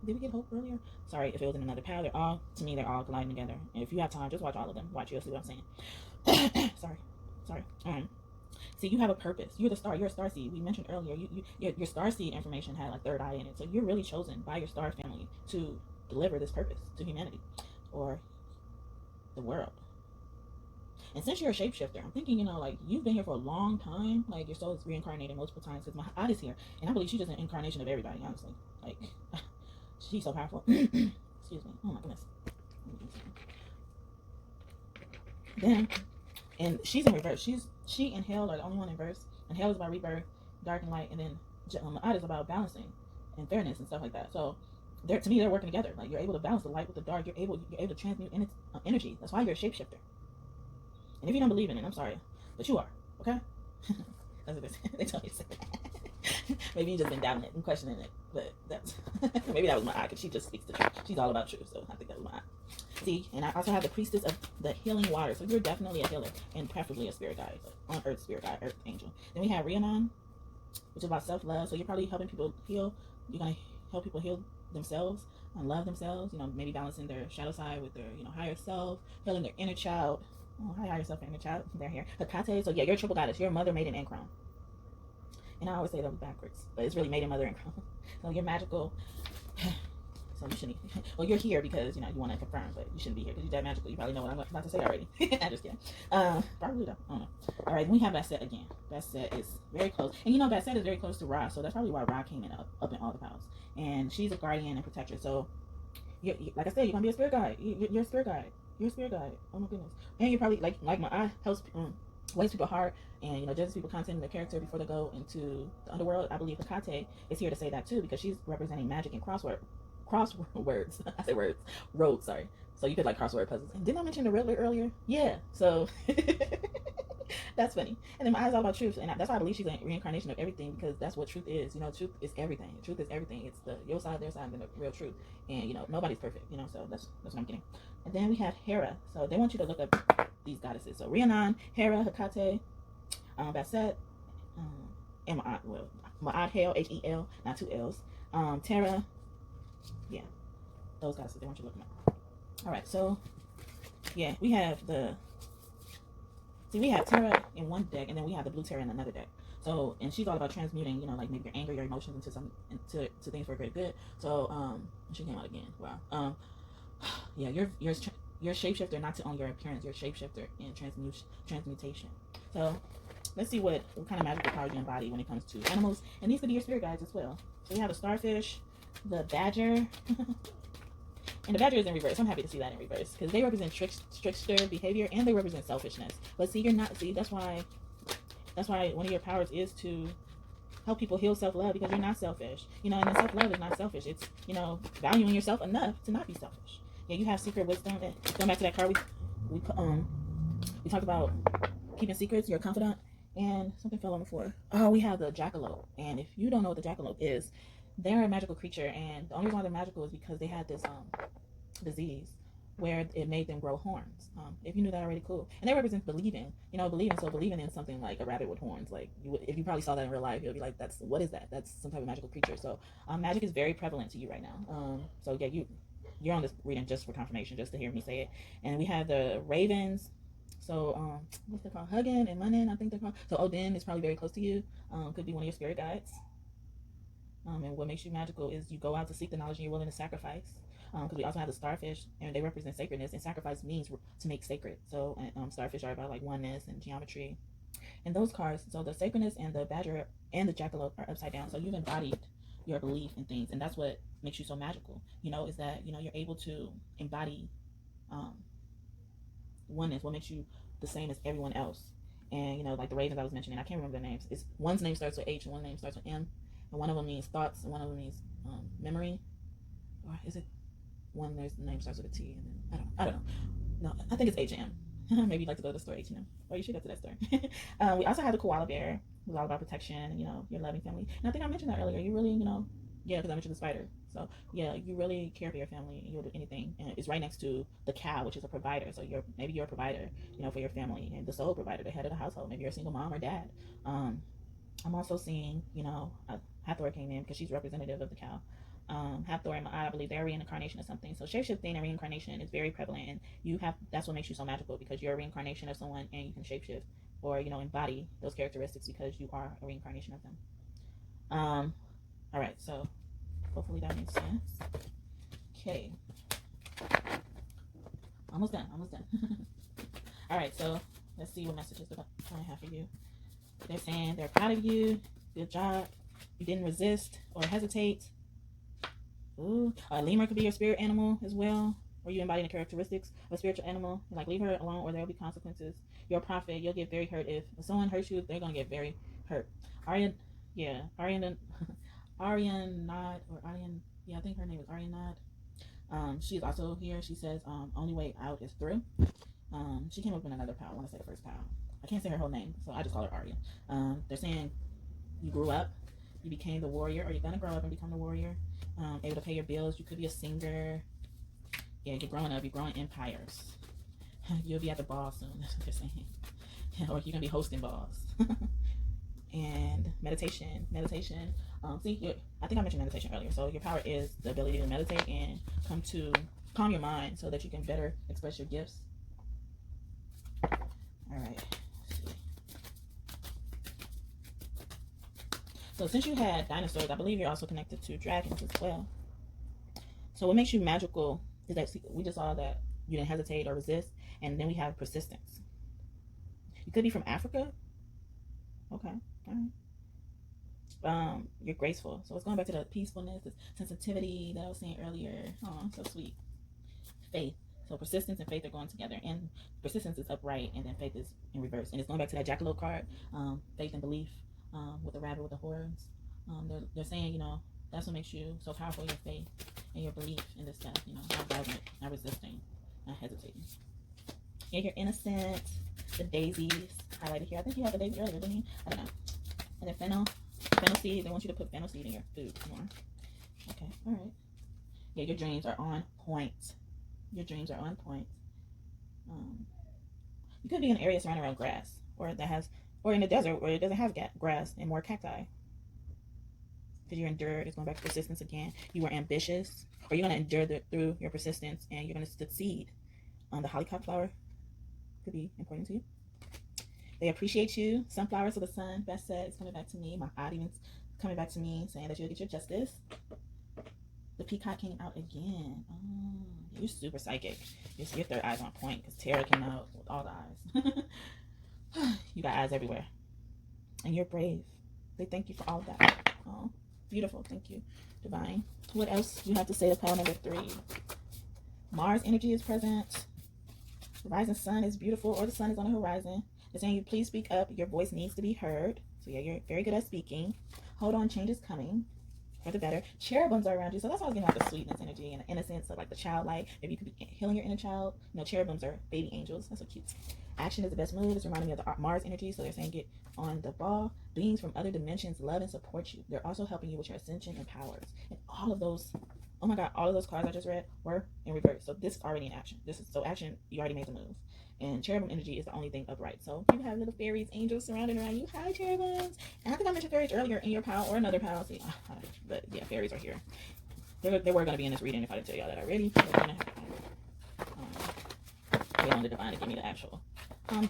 Did we get hope earlier? Sorry if it was in another pile. They're all colliding together. And if you have time, just watch all of them. You'll see what I'm saying. Sorry. See, you have a purpose. You're the star. You're a star seed. We mentioned earlier. Your star seed information had like 3rd eye in it. So you're really chosen by your star family to deliver this purpose to humanity or the world. And since you're a shapeshifter, I'm thinking, like you've been here for a long time. Like your soul is reincarnated multiple times, because my aunt is here, and I believe she's just an incarnation of everybody. Honestly, like she's so powerful. Excuse me. Oh my goodness. Then, and she's in reverse. She and Hell are the only one in verse, and Hell is about rebirth, dark and light, and then Ma'at is about balancing and fairness and stuff like that. So to me, they're working together. Like you're able to balance the light with the dark. You're able to transmute energy. That's why you're a shapeshifter. And if you don't believe in it, I'm sorry, but you are. Okay. That's what they tell you to say. Maybe you just been doubting it and questioning it, but that's maybe that was my eye, because she just speaks the truth. She's all about truth, so I think that was my eye. See, and I also have the priestess of the healing water, so you're definitely a healer and preferably a spirit guide, on earth spirit guide, earth angel. Then we have Rhiannon, which is about self-love. So you're probably helping people heal. You're gonna help people heal themselves and love themselves. You know, maybe balancing their shadow side with their higher self, healing their inner child. Oh, hi, higher self and inner child. They're here. Hecate. So yeah, you're a triple goddess. You're mother, maiden, and crown. And I always say them backwards, but it's really maiden, mother, and crown. So you're magical. So you shouldn't. Well, you're here because you want to confirm, but you shouldn't be here because you're that magical. You probably know what I'm about to say already. I'm just kidding. Probably don't. I don't know. All right, we have Bastet again. Bastet is very close, and Bastet is very close to Ra, so that's probably why Ra came in up in all the piles. And she's a guardian and protector. So, like I said, you're gonna be a spirit guide. You're a spirit guide. You're a spirit guide. Oh my goodness. And you're probably like my eye helps weighs people heart and judges people content in their character before they go into the underworld. I believe Hecate is here to say that too, because she's representing magic and crosswords. I say words. Roads, sorry. So you could like crossword puzzles. And didn't I mention the Riddler earlier? Yeah. So that's funny. And then my eyes all about truth, and that's why I believe she's a reincarnation of everything, because that's what truth is. Truth is everything. Truth is everything. It's the your side, their side, and the real truth. And nobody's perfect. So that's what I'm getting. And then we have Hera. So they want you to look up these goddesses. So Rhiannon, Hera, Hecate, Bastet, and Ma'at, Hel, Hel, not two L's. Terra. Yeah, those goddesses, they want you to look them up. All right, so yeah, we have Terra in one deck, and then we have the blue Terra in another deck. So, and she's all about transmuting, like maybe your anger, your emotions into things for great good. So, she came out again. Wow. Yeah, you're shapeshifter, not to own your appearance. You're shapeshifter in transmutation. So, let's see what kind of magical powers you embody when it comes to animals, and these could be your spirit guides as well. So you have the starfish, the badger, and the badger is in reverse. I'm happy to see that in reverse because they represent trickster behavior and they represent selfishness. But see, you're not. See, that's why one of your powers is to help people heal self-love, because you're not selfish. And then self-love is not selfish. It's valuing yourself enough to not be selfish. Yeah, you have secret wisdom. Going back to that card we talked about keeping secrets. You're a confidant, and something fell on the floor. Oh, we have the jackalope, and if you don't know what the jackalope is, they're a magical creature, and the only reason why they're magical is because they had this disease where it made them grow horns. If you knew that already, cool. And they represent believing, believing in something like a rabbit with horns. Like if you probably saw that in real life, you'll be like, what is that? That's some type of magical creature. So magic is very prevalent to you right now. So yeah, you're on this reading just for confirmation, just to hear me say it. And we have the ravens. So what's they called? Hugin and Munin, I think they're called. So Odin is probably very close to you. Could be one of your spirit guides. And what makes you magical is you go out to seek the knowledge and you're willing to sacrifice. Because we also have the starfish, and they represent sacredness, and sacrifice means to make sacred. So starfish are about like oneness and geometry. And those cards, so the sacredness and the badger and the jackalope are upside down. So you've embodied your belief in things, and that's what makes you so magical. Is that you're able to embody oneness. What makes you the same as everyone else? And like the ravens I was mentioning, I can't remember their names. One's name starts with H and one name starts with M. And one of them means thoughts, and one of them means memory. Or is it one there's the name starts with a T? And then I don't know. No, I think it's H&M. Maybe you'd like to go to the store H&M. Or you should go to that store. We also have the koala bear, who's all about protection and your loving family. And I think I mentioned that earlier. You really, yeah, because I mentioned the spider. So yeah, you really care for your family, and you'll do anything. And it's right next to the cow, which is a provider. So maybe you're a provider, for your family, and the sole provider, the head of the household. Maybe you're a single mom or dad. I'm also seeing, Hathor came in because she's representative of the cow. Hathor and Ma'at, I believe they're a reincarnation of something. So shapeshifting and reincarnation is very prevalent, and that's what makes you so magical, because you're a reincarnation of someone and you can shapeshift or embody those characteristics because you are a reincarnation of them. All right, so hopefully that makes sense. Okay, almost done. All right, so let's see what messages they're trying to have for you. They're saying they're proud of you. Good job. You didn't resist or hesitate. Ooh, a lemur could be your spirit animal as well, or you embody the characteristics of a spiritual animal. Like, leave her alone or there will be consequences. You're a prophet. You'll get very hurt if someone hurts you. They're gonna get very hurt. Aryan, yeah, Aryan, yeah, I think her name is Aryanad. She's also here. She says, only way out is through. She came up in another pile. I want to say the first pile. I can't say her whole name, so I just call her Arya. They're saying you grew up, You became the warrior, or you're going to grow up and become the warrior. Able to pay your bills. You could be a singer. Yeah, you're growing up. You're growing empires. You'll be at the ball soon. That's what they're saying. Or you're going to be hosting balls. And meditation. I think I mentioned meditation earlier. So your power is the ability to meditate and calm your mind so that you can better express your gifts. All right. So since you had dinosaurs, I believe you're also connected to dragons as well. So what makes you magical is that we just saw that you didn't hesitate or resist, and then we have persistence. You could be from Africa. Okay. All right. You're graceful. So it's going back to the peacefulness, the sensitivity that I was saying earlier. Oh, so sweet. Faith. So persistence and faith are going together, and persistence is upright, and then faith is in reverse. And it's going back to that jackalope card, faith and belief, with the rabbit with the horns. They're saying, you know, that's what makes you so powerful, your faith and your belief in this stuff, you know, not violent, not resisting, not hesitating. And you're innocent. The daisies highlighted here. I think you had the daisy earlier, didn't you? I don't know. And then fennel seed. They want you to put fennel seed in your food more. Okay, all right. Yeah, your dreams are on point. Your dreams are on point. You could be in an area surrounded around grass, or in a desert where it doesn't have grass and more cacti. Because you're endured. It's going back to persistence again. You were ambitious, or you're going to endure through your persistence, and you're going to succeed. The hollyhock flower could be important to you. They appreciate you. Sunflowers of the sun. Beth said it's coming back to me. My audience coming back to me saying that you'll get your justice. The peacock came out again. Oh, you're super psychic. Your third eye's on point because Tara came out with all the eyes. You got eyes everywhere. And you're brave. They thank you for all of that. Oh, beautiful. Thank you, Divine. What else do you have to say to pile number 3? Mars energy is present. The rising sun is beautiful, or the sun is on the horizon. They're saying you please speak up. Your voice needs to be heard. So yeah, you're very good at speaking. Hold on, change is coming for the better. Cherubims are around you, so that's why I was getting like the sweetness energy and the innocence of like the childlike. Maybe you could be healing your inner child. You know, cherubims are baby angels. That's so cute. Action is the best move. It's reminding me of the Mars energy, so they're saying get on the ball. Beings from other dimensions love and support you. They're also helping you with your ascension and powers. And all of those, oh my God, all of those cards I just read were in reverse. So this is already in action. So action, you already made the move. And cherubim energy is the only thing upright. So you have little fairies, angels surrounding around you. Hi, cherubims. And I think I mentioned fairies earlier in your pile or another pile. See, but yeah, fairies are here. They were going to be in this reading if I didn't tell y'all that already. Wait on the divine to give me the actual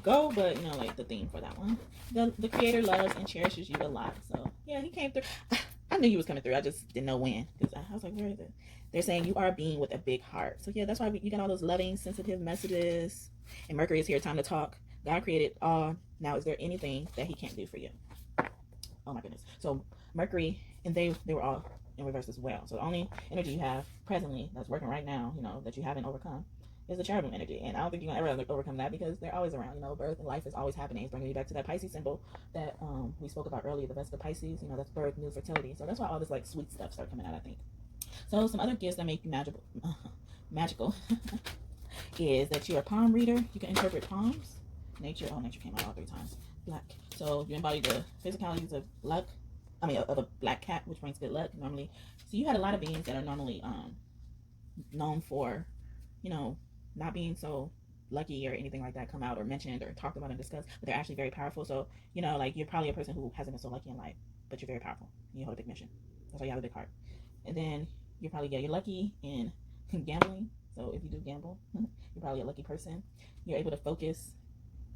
go, but you know, like the theme for that one. The creator loves and cherishes you a lot. So yeah, he came through. I knew he was coming through. I just didn't know when, because I was like, where is it? They're saying you are a being with a big heart. So yeah, that's why you got all those loving, sensitive messages. And Mercury is here, time to talk. God created all. Now, is there anything that he can't do for you? Oh my goodness. So Mercury, and they were all in reverse as well. So the only energy you have presently that's working right now, you know, that you haven't overcome, is the cherubim energy. And I don't think you're gonna ever overcome that, because they're always around. You know, birth and life is always happening. It's bringing you back to that Pisces symbol that we spoke about earlier, the Vesica Pisces. You know, that's birth, new fertility. So that's why all this like sweet stuff started coming out, I think. So some other gifts that make you magical is that you're a palm reader. You can interpret palms. Nature came out all 3 times. Black. So you embody the physicalities of luck. I mean, of a black cat, which brings good luck normally. So you had a lot of beings that are normally known for, you know, not being so lucky or anything like that come out or mentioned or talked about and discussed, but they're actually very powerful. So, you know, like you're probably a person who hasn't been so lucky in life, but you're very powerful. You hold a big mission. That's why you have a big heart. And then you're probably, you're lucky in gambling. So if you do gamble, you're probably a lucky person. You're able to focus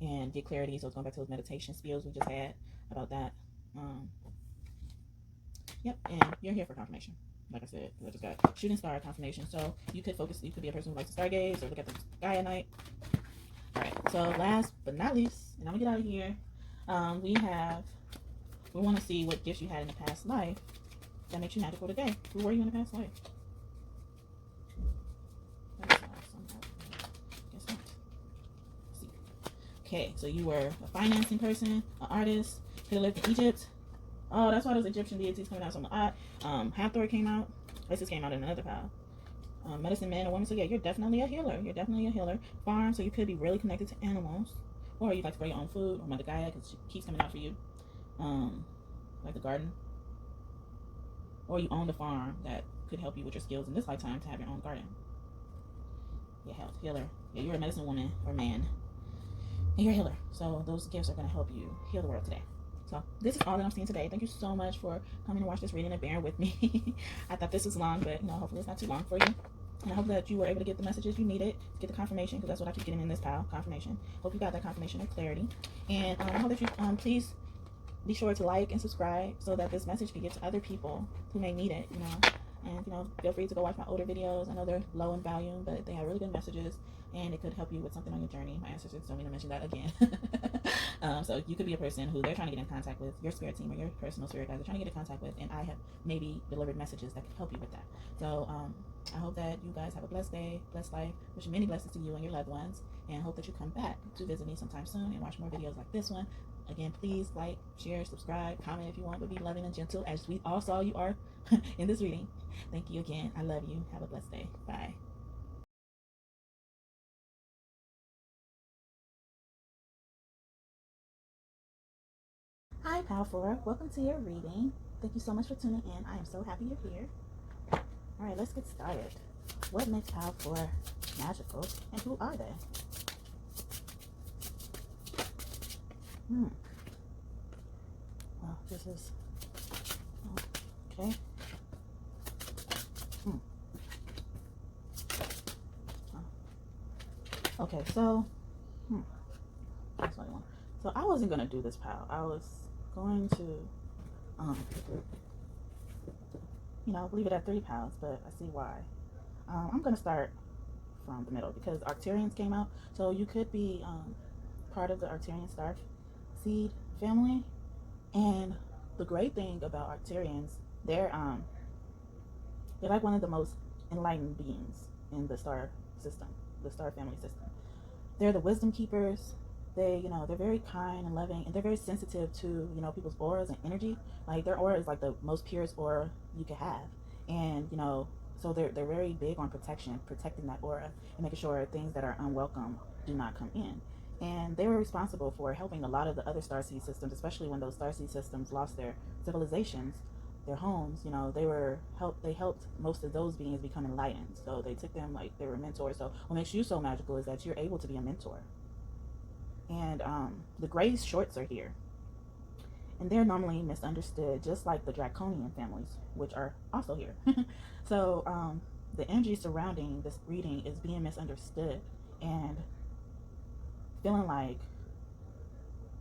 and get clarity. So it's going back to those meditation skills we just had about that. Yep, and you're here for confirmation. Like I said, I just got shooting star confirmation. So you could focus, you could be a person who likes to stargaze or look at the sky at night. All right, so last but not least, and I'm gonna get out of here, we want to see what gifts you had in the past life that makes you magical today. Who were you in the past life? Okay, so you were a financing person, an artist, could have lived in Egypt. Oh, that's why those Egyptian deities coming out so much. Hathor came out. This came out in another pile. Medicine man or woman. So yeah, you're definitely a healer. You're definitely a healer. Farm, so you could be really connected to animals. Or you like to grow your own food. Or Mother Gaia, because she keeps coming out for you. Like the garden. or you own the farm that could help you with your skills in this lifetime to have your own garden. Your health, healer. Yeah, you're a medicine woman or man, and you're a healer. So those gifts are going to help you heal the world today. So this is all that I'm seeing today. Thank you so much for coming to watch this reading and bearing with me. I thought this was long, but hopefully it's not too long for you. And I hope that you were able to get the messages you needed, get the confirmation, because that's what I keep getting in this pile, confirmation. Hope you got that confirmation of clarity. And I hope that you please be sure to like and subscribe so that this message can get to other people who may need it, And, feel free to go watch my older videos. I know they're low in volume, but they have really good messages, and it could help you with something on your journey. My ancestors told me to mention that again. So you could be a person who they're trying to get in contact with, your spirit team or your personal spirit guides are trying to get in contact with, and I have maybe delivered messages that could help you with that. So I hope that you guys have a blessed day, blessed life, wish many blessings to you and your loved ones, and hope that you come back to visit me sometime soon and watch more videos like this one. Again, please like, share, subscribe, comment if you want, but be loving and gentle as we all saw you are in this reading. Thank you again. I love you. Have a blessed day. Bye. Hi, Pal 4. Welcome to your reading. Thank you so much for tuning in. I am so happy you're here. All right, let's get started. What makes Pal 4 magical, and who are they? Well, this is okay. Okay, so that's what I want. So I wasn't gonna do this pile. I was going to leave it at 3 piles, but I see why. I'm gonna start from the middle because Arcturians came out, so you could be part of the Arcturian star seed family. And the great thing about Arcturians, they're like one of the most enlightened beings in the star system, the star family system. They're the wisdom keepers. They're very kind and loving, and they're very sensitive to people's auras and energy. Like their aura is like the most purest aura you could have, and so they're very big on protecting that aura and making sure things that are unwelcome do not come in. And they were responsible for helping a lot of the other starseed systems, especially when those starseed systems lost their civilizations, their homes. They helped most of those beings become enlightened. So they took them like they were mentors. So what makes you so magical is that you're able to be a mentor. And the gray shorts are here, and they're normally misunderstood, just like the draconian families, which are also here. So the energy surrounding this reading is being misunderstood and feeling like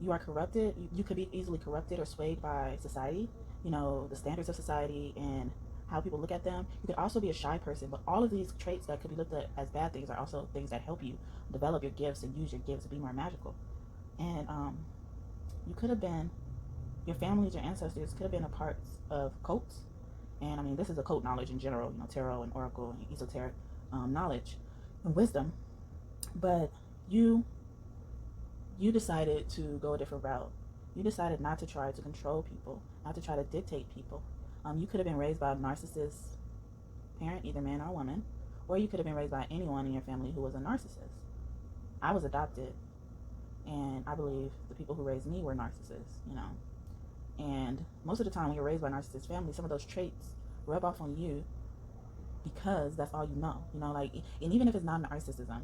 you are corrupted. You could be easily corrupted or swayed by society, the standards of society and how people look at them. You could also be a shy person, but all of these traits that could be looked at as bad things are also things that help you develop your gifts and use your gifts to be more magical. And you could have been, your families, your ancestors could have been a part of cults. And I mean, this is a cult knowledge in general, tarot and oracle and esoteric knowledge and wisdom. But you decided to go a different route. You decided not to try to control people, not to try to dictate people. You could have been raised by a narcissist parent, either man or woman, or you could have been raised by anyone in your family who was a narcissist. I was adopted, and I believe the people who raised me were narcissists, And most of the time when you're raised by a narcissist family, some of those traits rub off on you because that's all you know. And even if it's not narcissism,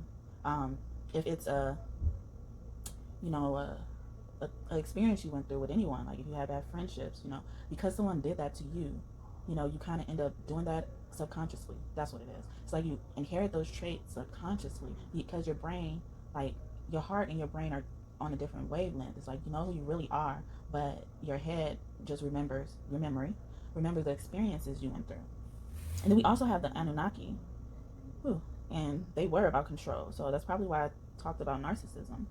if it's a experience you went through with anyone, like if you had bad friendships, because someone did that to you, you kind of end up doing that subconsciously. That's what it is. It's like you inherit those traits subconsciously because your brain, like your heart and your brain are on a different wavelength. It's like you know who you really are, but your head just remembers the experiences you went through. And then we also have the Anunnaki, and they were about control. So that's probably why I talked about narcissism.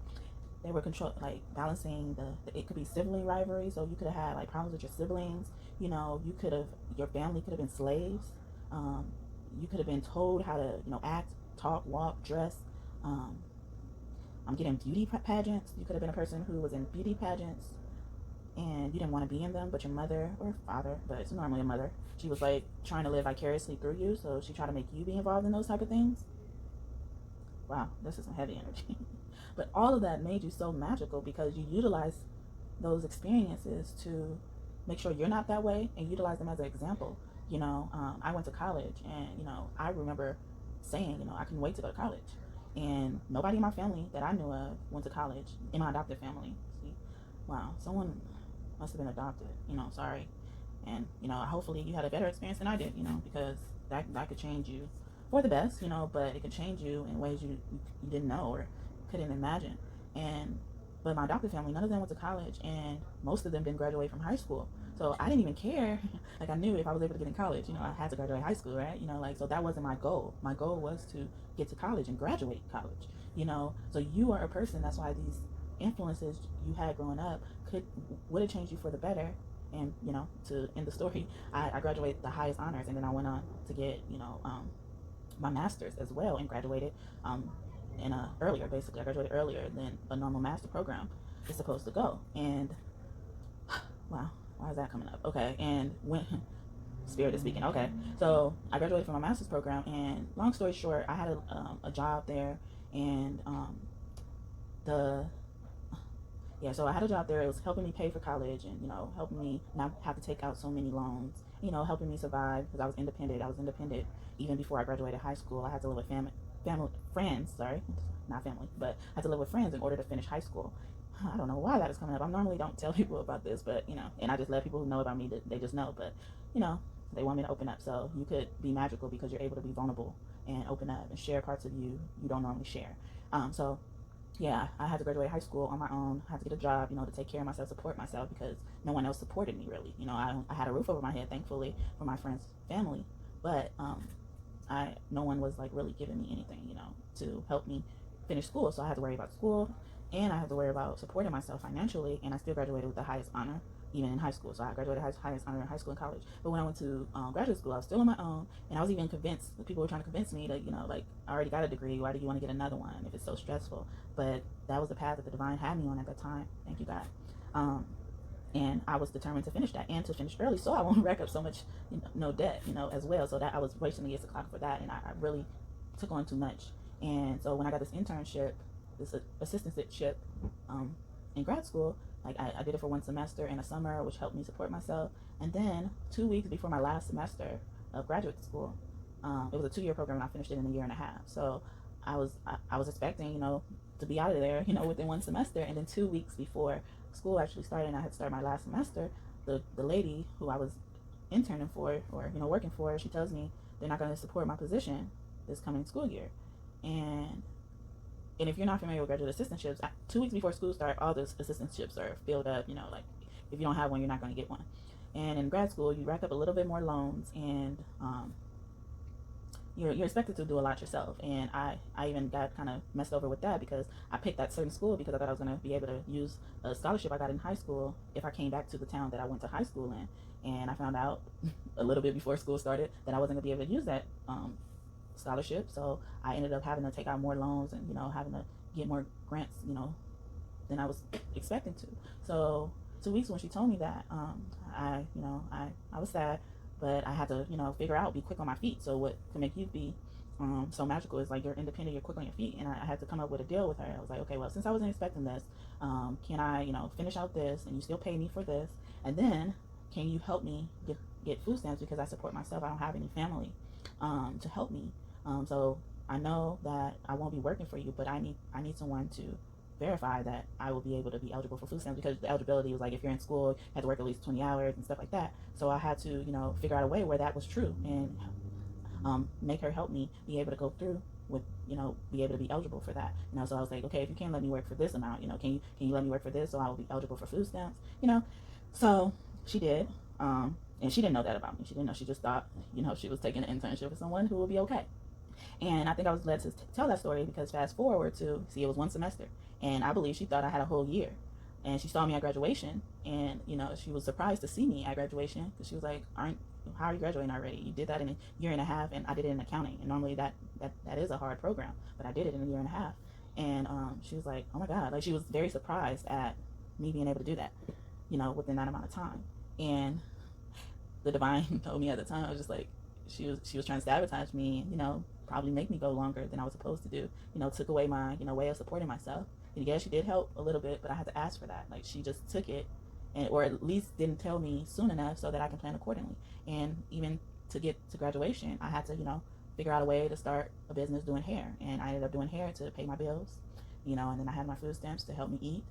They were like balancing it could be sibling rivalry. So you could have had like problems with your siblings. Your family could have been slaves. You could have been told how to, act, talk, walk, dress. I'm getting beauty pageants. You could have been a person who was in beauty pageants and you didn't want to be in them, but your mother or father, but it's normally a mother, she was like trying to live vicariously through you. So she tried to make you be involved in those type of things. Wow, this is some heavy energy. But all of that made you so magical because you utilize those experiences to make sure you're not that way and utilize them as an example I went to college, and, I remember saying, I couldn't wait to go to college. And nobody in my family that I knew of went to college, in my adopted family. See, wow, someone must have been adopted, sorry. And, hopefully you had a better experience than I did, because that could change you for the best, but it could change you in ways you didn't know or couldn't imagine. And, but my adopted family, none of them went to college, and most of them didn't graduate from high school. So I didn't even care. Like, I knew if I was able to get in college, I had to graduate high school, right? So that wasn't my goal. My goal was to get to college and graduate college, So you are a person, that's why these influences you had growing up would have changed you for the better. And, to end the story, I graduated the highest honors, and then I went on to get, my master's as well, and graduated earlier, basically. I graduated earlier than a normal master program is supposed to go. And, wow, why is that coming up? Okay, and when Spirit is speaking. Okay, so I graduated from my master's program, and long story short, I had a job there, and so I had a job there. It was helping me pay for college, and helping me not have to take out so many loans. Helping me survive, because I was independent. Even before I graduated high school. I had to live with friends. Sorry, not family, but I had to live with friends in order to finish high school. I don't know why that is coming up. I normally don't tell people about this, but and I just let people who know about me, that they just know. But they want me to open up, so you could be magical because you're able to be vulnerable and open up and share parts of you don't normally share. So yeah, I had to graduate high school on my own. I had to get a job, to take care of myself, support myself, because no one else supported me really. I had a roof over my head, thankfully, for my friends' family, but no one was like really giving me anything, to help me finish school. So I had to worry about school, and I had to worry about supporting myself financially, and I still graduated with the highest honor even in high school. So I graduated highest honor in high school and college. But when I went to graduate school, I was still on my own, and I was even convinced. The people were trying to convince me that, like, I already got a degree. Why do you want to get another one if it's so stressful? But that was the path that the divine had me on at that time. Thank you, God. And I was determined to finish that, and to finish early, so I won't rack up so much, no debt, as well. So that I was racing against the clock for that, and I really took on too much. And so when I got this internship, this assistantship, in grad school, like I did it for 1 semester in a summer, which helped me support myself. And then 2 weeks before my last semester of graduate school, it was a 2-year program, and I finished it in a year and a half. So I was expecting, to be out of there, within 1 semester. And then 2 weeks before school actually started, and I had to start my last semester, the lady who I was interning for, or working for, she tells me they're not going to support my position this coming school year. And if you're not familiar with graduate assistantships, 2 weeks before school start, all those assistantships are filled up. Like, if you don't have one, you're not going to get one. And in grad school, you rack up a little bit more loans, and you're expected to do a lot yourself. And I even got kind of messed over with that, because I picked that certain school because I thought I was going to be able to use a scholarship I got in high school if I came back to the town that I went to high school in. And I found out a little bit before school started that I wasn't going to be able to use that scholarship. So I ended up having to take out more loans, and having to get more grants than I was expecting to. So 2 weeks when she told me that, I was sad, but I had to figure out, be quick on my feet. So what can make you be so magical is, like, you're independent, you're quick on your feet. And I had to come up with a deal with her. I was like, okay, well, since I wasn't expecting this, can I finish out this, and you still pay me for this, and then can you help me get food stamps, because I support myself. I don't have any family to help me. So I know that I won't be working for you, but I need someone to verify that I will be able to be eligible for food stamps, because the eligibility was like, if you're in school, you have to work at least 20 hours and stuff like that. So I had to figure out a way where that was true, and make her help me be able to go through with be able to be eligible for that. So I was like, okay, if you can't let me work for this amount, can you let me work for this, so I will be eligible for food stamps? So she did. And she didn't know that about me. She didn't know. She just thought she was taking an internship with someone who would be okay. And I think I was led to tell that story because fast forward to see, it was 1 semester, and I believe she thought I had a whole year. And she saw me at graduation, and she was surprised to see me at graduation, because she was like, how are you graduating already? You did that in a year and a half. And I did it in accounting, and normally that is a hard program, but I did it in a year and a half. And she was like, oh my God, like, she was very surprised at me being able to do that within that amount of time. And the divine told me at the time, I was just like, she was trying to sabotage me, probably make me go longer than I was supposed to do. Took away my way of supporting myself. And yeah, she did help a little bit, but I had to ask for that. Like, she just took it, or at least didn't tell me soon enough so that I can plan accordingly. And even to get to graduation, I had to, figure out a way to start a business doing hair. And I ended up doing hair to pay my bills, and then I had my food stamps to help me eat.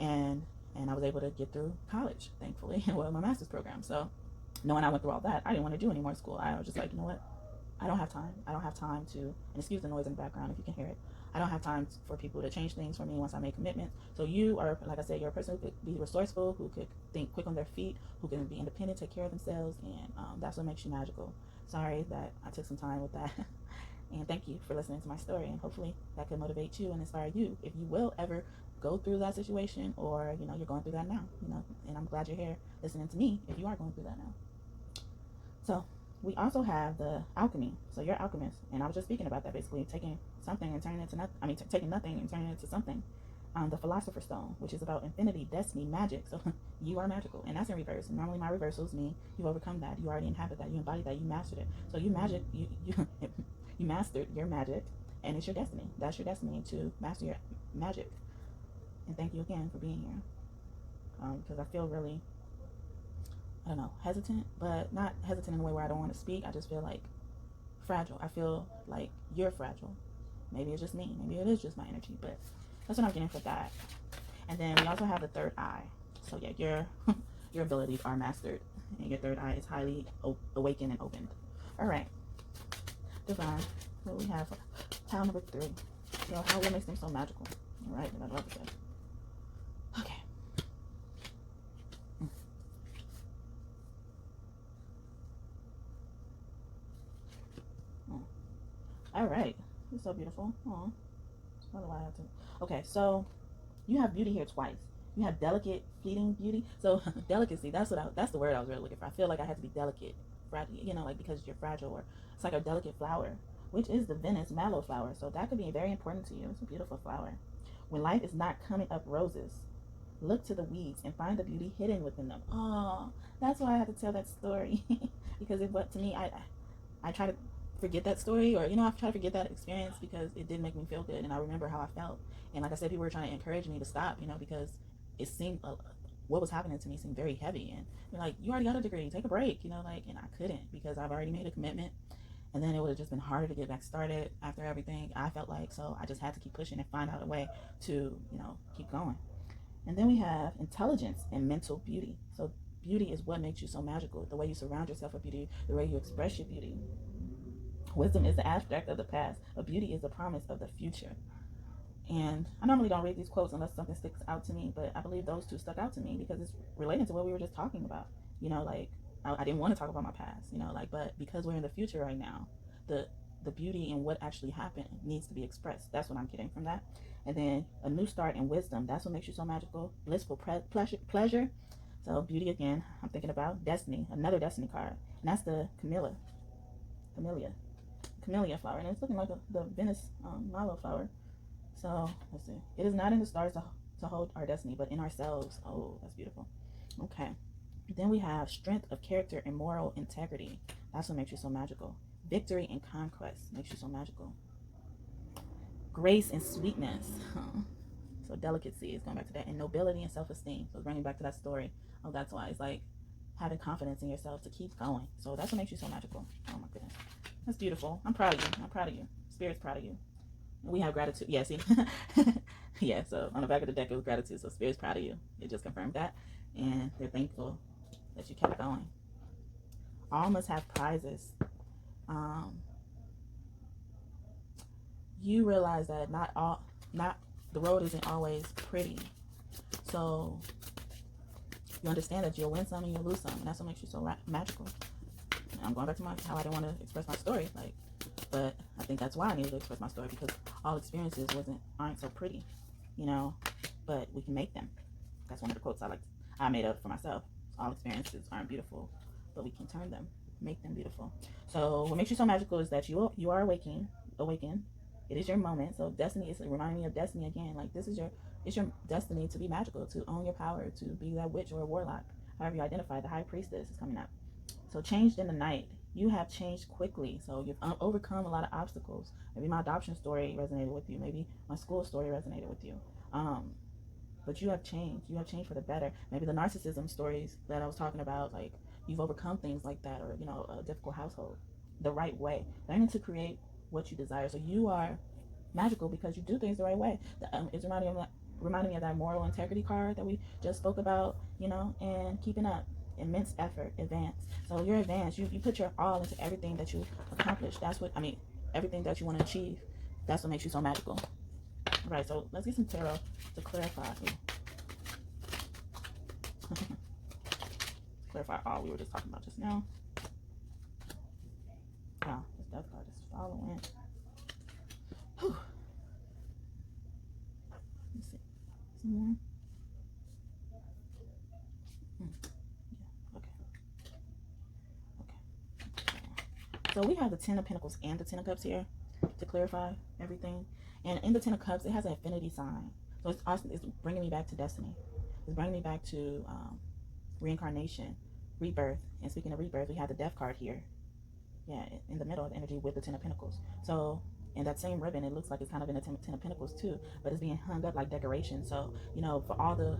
And I was able to get through college, thankfully, well, my master's program. So knowing I went through all that, I didn't want to do any more school. I was just like, you know what? I don't have time. I don't have time to, and excuse the noise in the background if you can hear it. I don't have time for people to change things for me once I make commitments. So you are, like I said, you're a person who could be resourceful, who could think quick on their feet, who can be independent, take care of themselves, and that's what makes you magical. Sorry that I took some time with that. And thank you for listening to my story, and hopefully that could motivate you and inspire you if you will ever go through that situation, or you're going through that now, and I'm glad you're here listening to me if you are going through that now. So we also have the alchemy. So you're alchemist, and I was just speaking about that, basically taking something and turning it into nothing. Taking nothing and turning it into something. The Philosopher's Stone, which is about infinity, destiny, magic. So you are magical, and that's in reverse. Normally my reversals mean you've overcome that, you already inhabit that, you embody that, you mastered it. So you you mastered your magic, and it's your destiny. That's your destiny, to master your magic. And thank you again for being here, because I feel really, I don't know, hesitant, but not hesitant in a way where I don't want to speak. I just feel like fragile. I feel like you're fragile. Maybe it's just me. Maybe it is just my energy, but that's what I'm getting for that. And then we also have the third eye. So yeah, your abilities are mastered, and your third eye is highly awakened and opened. All right, divine. What we have for pile number 3. So what makes them so magical? All right, I love it. Okay. All right, it's so beautiful. Oh, that's probably why I have to. Okay, so you have beauty here twice. You have delicate, fleeting beauty. So delicacy, that's the word I was really looking for. I feel like I had to be delicate, fragile, like because you're fragile, or it's like a delicate flower, which is the Venice mallow flower. So that could be very important to you. It's a beautiful flower. When life is not coming up roses, look to the weeds and find the beauty hidden within them. Oh, that's why I had to tell that story. Because to me, I try to forget that story, or I try to forget that experience, because it did make me feel good, and I remember how I felt. And like I said, people were trying to encourage me to stop, because it seemed what was happening to me seemed very heavy, and they're like, you already got a degree, take a break, and I couldn't, because I've already made a commitment. And then it would have just been harder to get back started after everything, I felt like. So I just had to keep pushing and find out a way to keep going. And then we have intelligence and mental beauty. So beauty is what makes you so magical. The way you surround yourself with beauty, the way you express your beauty. Wisdom is the abstract of the past, but beauty is the promise of the future. And I normally don't read these quotes unless something sticks out to me, but I believe those two stuck out to me because it's related to what we were just talking about. I didn't want to talk about my past, but because we're in the future right now, the beauty in what actually happened needs to be expressed. That's what I'm getting from that. And then a new start in wisdom, that's what makes you so magical. Blissful pleasure. So beauty again, I'm thinking about destiny, another destiny card, and that's the camellia flower, and it's looking like the Venice mallow flower. So let's see. It is not in the stars to hold our destiny, but in ourselves. Oh, that's beautiful. Okay. Then we have strength of character and moral integrity. That's what makes you so magical. Victory and conquest makes you so magical. Grace and sweetness. So delicacy is going back to that. And nobility and self-esteem. So bringing back to that story. Oh, that's why. It's like having confidence in yourself to keep going. So that's what makes you so magical. Oh my goodness. That's beautiful. I'm proud of you. I'm proud of you. Spirit's proud of you. We have gratitude. Yeah, see? Yeah, so on the back of the deck it was gratitude. So Spirit's proud of you. It just confirmed that. And they're thankful that you kept going. All must have prizes. You realize that not the road isn't always pretty. So you understand that you'll win some and you'll lose some, and that's what makes you so magical. And I'm going back to how I didn't want to express my story, but I think that's why I needed to express my story, because all experiences aren't so pretty, but we can make them. That's one of the quotes I made up for myself. All experiences aren't beautiful, but we can turn them, make them beautiful. So what makes you so magical is that you are awakened. It is your moment. So destiny is reminding me of destiny again. Like it's your destiny to be magical, to own your power, to be that witch or a warlock, however you identify. The high priestess is coming up. So changed in the night. You have changed quickly. So you've overcome a lot of obstacles. Maybe my adoption story resonated with you. Maybe my school story resonated with you. But you have changed. You have changed for the better. Maybe the narcissism stories that I was talking about, like you've overcome things like that, or, you know, a difficult household the right way. Learning to create what you desire. So you are magical because you do things the right way. It's reminding me of that moral integrity card that we just spoke about, you know, and keeping up. Immense effort, advance. So you're advanced. You put your all into everything that you accomplish. That's what I mean. Everything that you want to achieve. That's what makes you so magical. All right. So let's get some tarot to clarify. Clarify all we were just talking about just now. Wow, this death card is following. Whew. Let's see. Some more. So we have the Ten of Pentacles and the Ten of Cups here to clarify everything. And in the Ten of Cups, it has an infinity sign. So it's bringing me back to destiny. It's bringing me back to reincarnation, rebirth. And speaking of rebirth, we have the Death card here. Yeah, in the middle of the energy with the Ten of Pentacles. So in that same ribbon, it looks like it's kind of in the Ten of Pentacles too, but it's being hung up like decoration. So, you know, for all the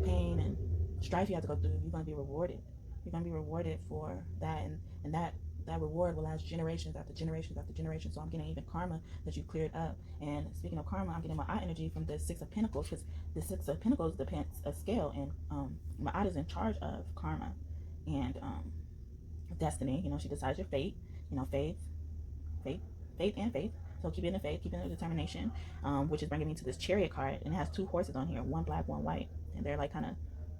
pain and strife you have to go through, you're gonna be rewarded. You're gonna be rewarded for that, and that reward will last generations after generations after generations. So I'm getting even karma that you cleared up. And speaking of karma, I'm getting my eye energy from the Six of Pentacles, because the Six of Pentacles depends a scale, and my eye is in charge of karma and destiny. You know, she decides your fate. You know, faith. So keep it in the faith, keep it in the determination, which is bringing me to this Chariot card, and it has two horses on here, one black, one white, and they're like kind of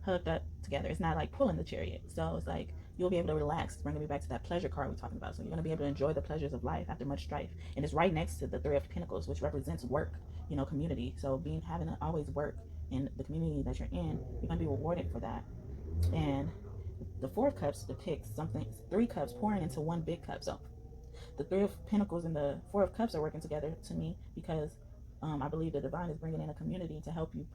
hooked up together. It's not like pulling the chariot, so it's like you'll be able to relax. It's bringing me back to that pleasure card we're talking about. So you're going to be able to enjoy the pleasures of life after much strife, and it's right next to the Three of Pentacles, which represents work, you know, community. So having to always work in the community that you're in, you're going to be rewarded for that. And the Four of Cups depicts something, three cups pouring into one big cup. So the Three of Pentacles and the Four of Cups are working together to me, because I believe the divine is bringing in a community to help you,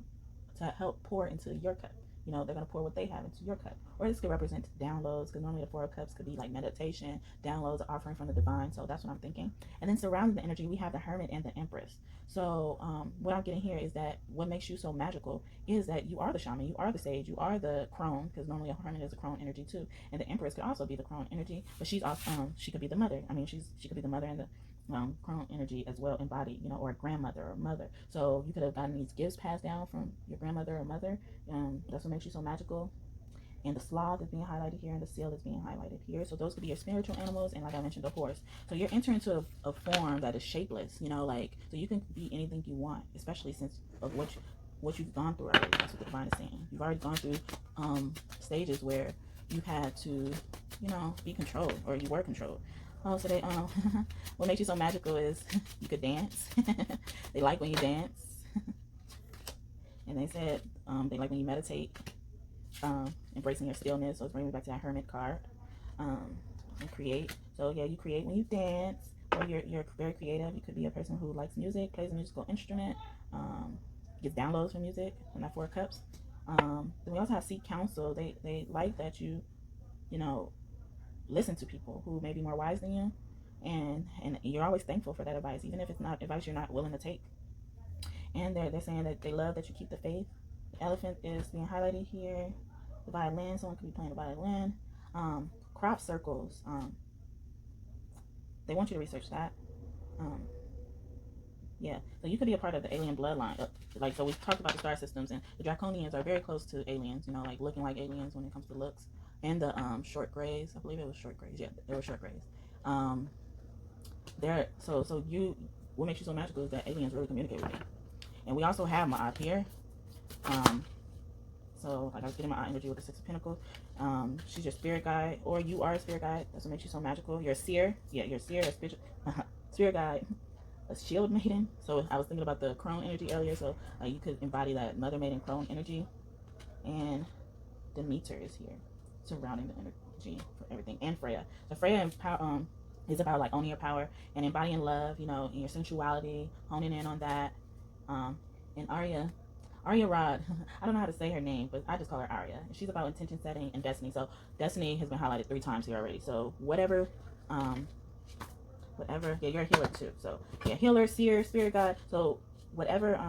to help pour into your cup. You know, they're going to pour what they have into your cup. Or this could represent downloads, because normally the Four of Cups could be like meditation, downloads, offering from the divine. So that's what I'm thinking. And then surrounding the energy, we have the Hermit and the Empress. So what I'm getting here is that what makes you so magical is that you are the shaman, you are the sage, you are the crone, because normally a hermit is a crone energy too. And the Empress could also be the crone energy, but she's also, she could be the mother. I mean, she could be the mother and the crone energy as well, embodied, you know, or a grandmother or mother. So you could have gotten these gifts passed down from your grandmother or mother. That's what makes you so magical. And the sloth is being highlighted here, and the seal is being highlighted here. So those could be your spiritual animals, and like I mentioned, the horse. So you're entering into a form that is shapeless, you know, like, so you can be anything you want, especially since of what you've gone through already. That's what the divine is saying. You've already gone through stages where you had to, you know, be controlled, or you were controlled. Oh, so they what makes you so magical is you could dance. They like when you dance. And they said they like when you meditate, embracing your stillness. So it's bringing me back to that Hermit card. And create. So yeah, you create when you dance, or you're very creative. You could be a person who likes music, plays a musical instrument, gets downloads from music, and that Four of Cups. Then we also have seek counsel. They like that you know, listen to people who may be more wise than you, and you're always thankful for that advice, even if it's not advice you're not willing to take. And they're saying that they love that you keep the faith. The elephant is being highlighted here. The violin, someone could be playing the violin. Crop circles, they want you to research that. Yeah, so you could be a part of the alien bloodline. Like, so we talked about the star systems, and the Draconians are very close to aliens, you know, like looking like aliens when it comes to looks. And the short grays, I believe it was short grays. Yeah, they were short grays. They're so you, what makes you so magical is that aliens really communicate with you. And we also have Ma'at here. So like I was getting my energy with the Six of Pentacles. She's your spirit guide, or you are a spirit guide. That's what makes you so magical. You're a seer. Yeah, you're a seer, a spiritual spirit guide, a shield maiden. So I was thinking about the crone energy earlier. So you could embody that mother maiden crone energy. And Demeter is here, surrounding the energy for everything. And Freya. So Freya is about like owning your power and embodying love, you know, and your sensuality, honing in on that. And Arya Rod, I don't know how to say her name, but I just call her Arya. She's about intention setting and destiny. So destiny has been highlighted 3 times here already. So whatever, yeah, you're a healer too. So yeah, healer, seer, spirit guide. So whatever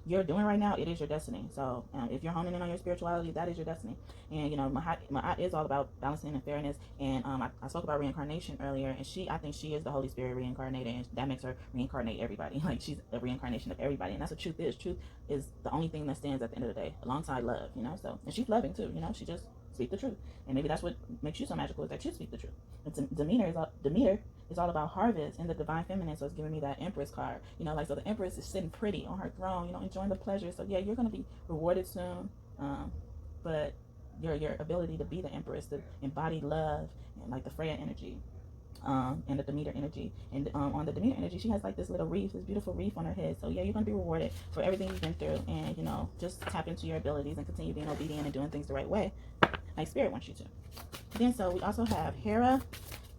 you're doing right now, it is your destiny. So if you're honing in on your spirituality, that is your destiny. And you know, Ma'at is all about balancing and fairness. And I spoke about reincarnation earlier, and I think she is the Holy Spirit reincarnated, and that makes her reincarnate everybody. Like, she's a reincarnation of everybody, and that's what truth is. Truth is the only thing that stands at the end of the day, alongside love. You know, so, and she's loving too. You know, she just speak the truth, and maybe that's what makes you so magical, is that you speak the truth. And Demeter is all about harvest and the divine feminine. So it's giving me that Empress card. You know, like, so the Empress is sitting pretty on her throne, you know, enjoying the pleasure. So yeah, you're going to be rewarded soon. But your ability to be the Empress, to embody love, and like the Freya energy, and the Demeter energy. And on the Demeter energy, she has like this little wreath, this beautiful wreath on her head. So yeah, you're going to be rewarded for everything you've been through. And, you know, just tap into your abilities and continue being obedient and doing things the right way, like Spirit wants you to. Then, so we also have Hera,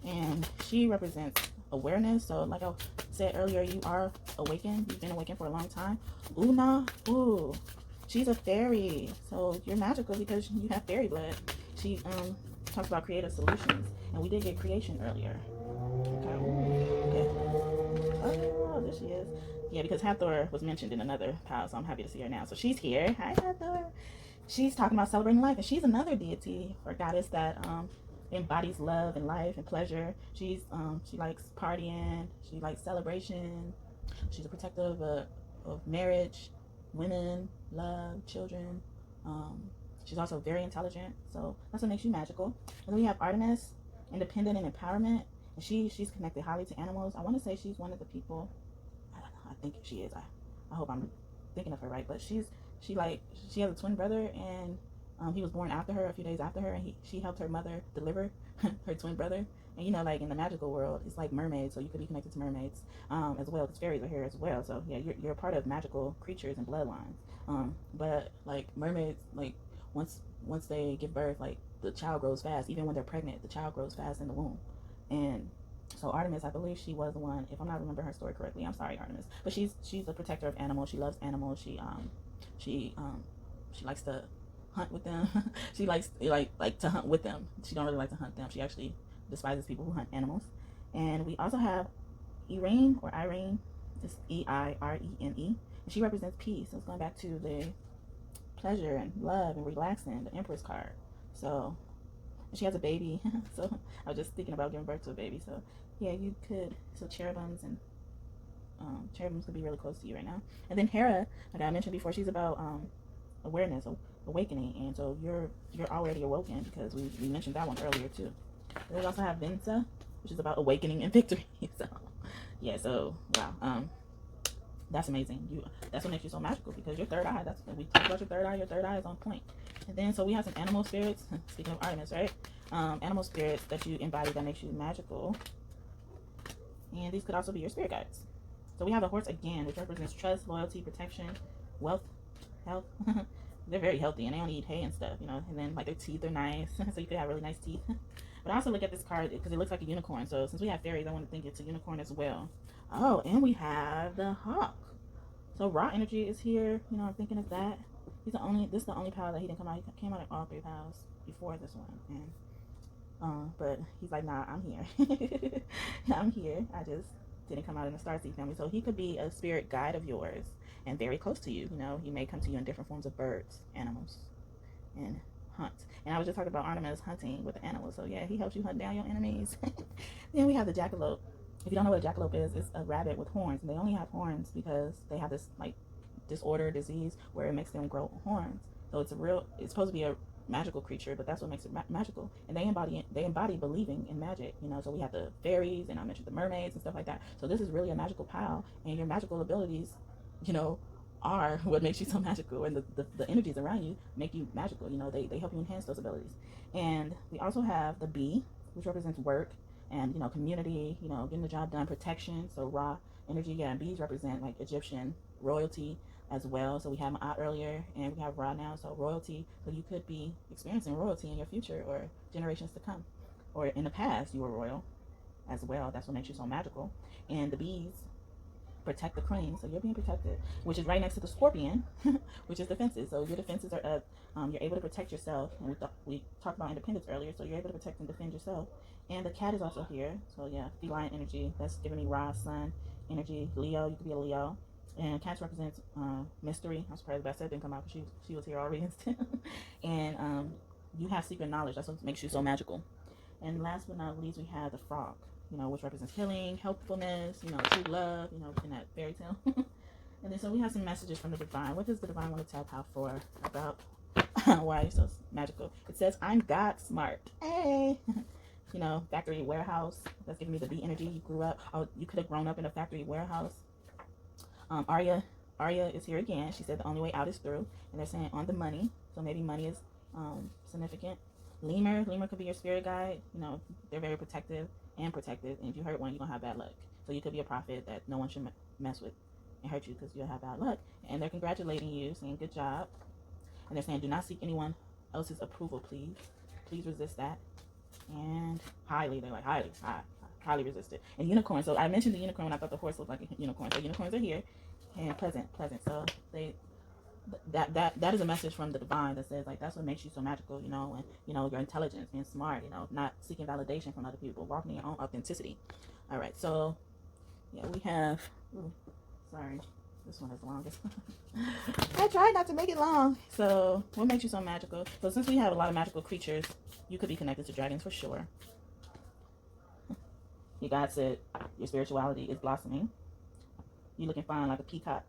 and she represents awareness. So like I said earlier, you are awakened. You've been awakened for a long time. Una, ooh, she's a fairy. So you're magical because you have fairy blood. She talks about creative solutions, and we did get creation earlier. Okay, ooh, okay. Oh, there she is. Yeah, because Hathor was mentioned in another pile, so I'm happy to see her now. So she's here. Hi, Hathor. She's talking about celebrating life, and she's another deity or goddess that embodies love and life and pleasure. She likes partying. She likes celebration. She's a protector of marriage, women, love, children. She's also very intelligent, so that's what makes you magical. And then we have Artemis, independent and empowerment, and she's connected highly to animals. I want to say she's one of the people. I don't know. I think she is. I hope I'm thinking of her right, but she has a twin brother, and he was born after her, a few days after her, and she helped her mother deliver her twin brother. And you know, like in the magical world, it's like mermaids, so you could be connected to mermaids as well, because fairies are here as well. So yeah, you're a part of magical creatures and bloodlines. But like mermaids, like once they give birth, like the child grows fast. Even when they're pregnant, the child grows fast in the womb. And so Artemis, I believe she was the one, if I'm not remembering her story correctly, I'm sorry, Artemis, but she's a protector of animals. She loves animals. She likes to hunt with them. She likes to hunt with them. She don't really like to hunt them. She actually despises people who hunt animals. And we also have Irene, or Irene, it's Eirene, and she represents peace. So it's going back to the pleasure and love and relaxing, the Empress card. So she has a baby. So I was just thinking about giving birth to a baby. So yeah, you could. So cherubims could be really close to you right now. And then Hera, like I mentioned before, she's about awareness, awakening, and so you're already awoken, because we mentioned that one earlier too. And we also have Venza, which is about awakening and victory. So yeah, so wow, that's amazing. That's what makes you so magical, because your third eye. That's when we talk about your third eye. Your third eye is on point. And then so we have some animal spirits. Speaking of Artemis, right? Animal spirits that you embody that makes you magical. And these could also be your spirit guides. So we have a horse again, which represents trust, loyalty, protection, wealth, health. They're very healthy, and they only eat hay and stuff, you know. And then like their teeth are nice, so you could have really nice teeth. But I also look at this card because it looks like a unicorn. So since we have fairies, I want to think it's a unicorn as well. Oh, and we have the hawk. So raw energy is here. You know, I'm thinking of that. This is the only pile that he didn't come out. He came out in all 3 piles before this one, and but he's like, nah, I'm here. I'm here. I just didn't come out in the Starseed family. So he could be a spirit guide of yours and very close to you. You know, he may come to you in different forms of birds, animals, and hunt. And I was just talking about Artemis hunting with the animals. So yeah, he helps you hunt down your enemies. Then we have the jackalope. If you don't know what a jackalope is, it's a rabbit with horns. And they only have horns because they have this like disorder, disease, where it makes them grow horns. So it's supposed to be a magical creature, but that's what makes it magical. And they embody believing in magic, you know. So we have the fairies, and I mentioned the mermaids and stuff like that. So this is really a magical pile, and your magical abilities, you know, are what makes you so magical, and the energies around you make you magical. You know, they help you enhance those abilities. And we also have the bee, which represents work and, you know, community, you know, getting the job done, protection. So raw energy, yeah, and bees represent like Egyptian royalty as well. So we had Ma'at earlier, and we have Ra now, so royalty. So you could be experiencing royalty in your future or generations to come, or in the past you were royal as well. That's what makes you so magical. And the bees protect the queen, so you're being protected, which is right next to the scorpion, which is defenses. So your defenses are up. You're able to protect yourself, and we talked about independence earlier, so you're able to protect and defend yourself. And the cat is also here, so yeah, feline energy. That's giving me Ra, sun energy. Leo, you could be a Leo. And Cats represents mystery. I'm surprised Bassett didn't come out because she was here already. And you have secret knowledge. That's what makes you so magical. And last but not least, we have the frog, which represents healing, helpfulness, true love, in that fairy tale. And then so we have some messages from the divine. What does the divine want to tell Pal for about why are you so magical? It says, I'm God smart. Hey! Factory warehouse. That's giving me the B energy. You grew up. Oh, you could have grown up in a factory warehouse. Arya is here again. She said the only way out is through. And they're saying on the money. So maybe money is significant. Lemur could be your spirit guide. They're very protective and protected. And if you hurt one, you're going to have bad luck. So you could be a prophet that no one should mess with and hurt you because you'll have bad luck. And they're congratulating you, saying good job. And they're saying do not seek anyone else's approval, please. Please resist that. And highly resist it. And unicorn. So I mentioned the unicorn when I thought the horse looked like a unicorn. So unicorns are here. And pleasant. So that is a message from the divine that says, like, that's what makes you so magical, and your intelligence, being smart, not seeking validation from other people, walking in your own authenticity. All right, so yeah, we have, sorry, this one is the longest. I tried not to make it long. So what makes you so magical? So since we have a lot of magical creatures, you could be connected to dragons for sure. Your God said your spirituality is blossoming. You looking fine like a peacock.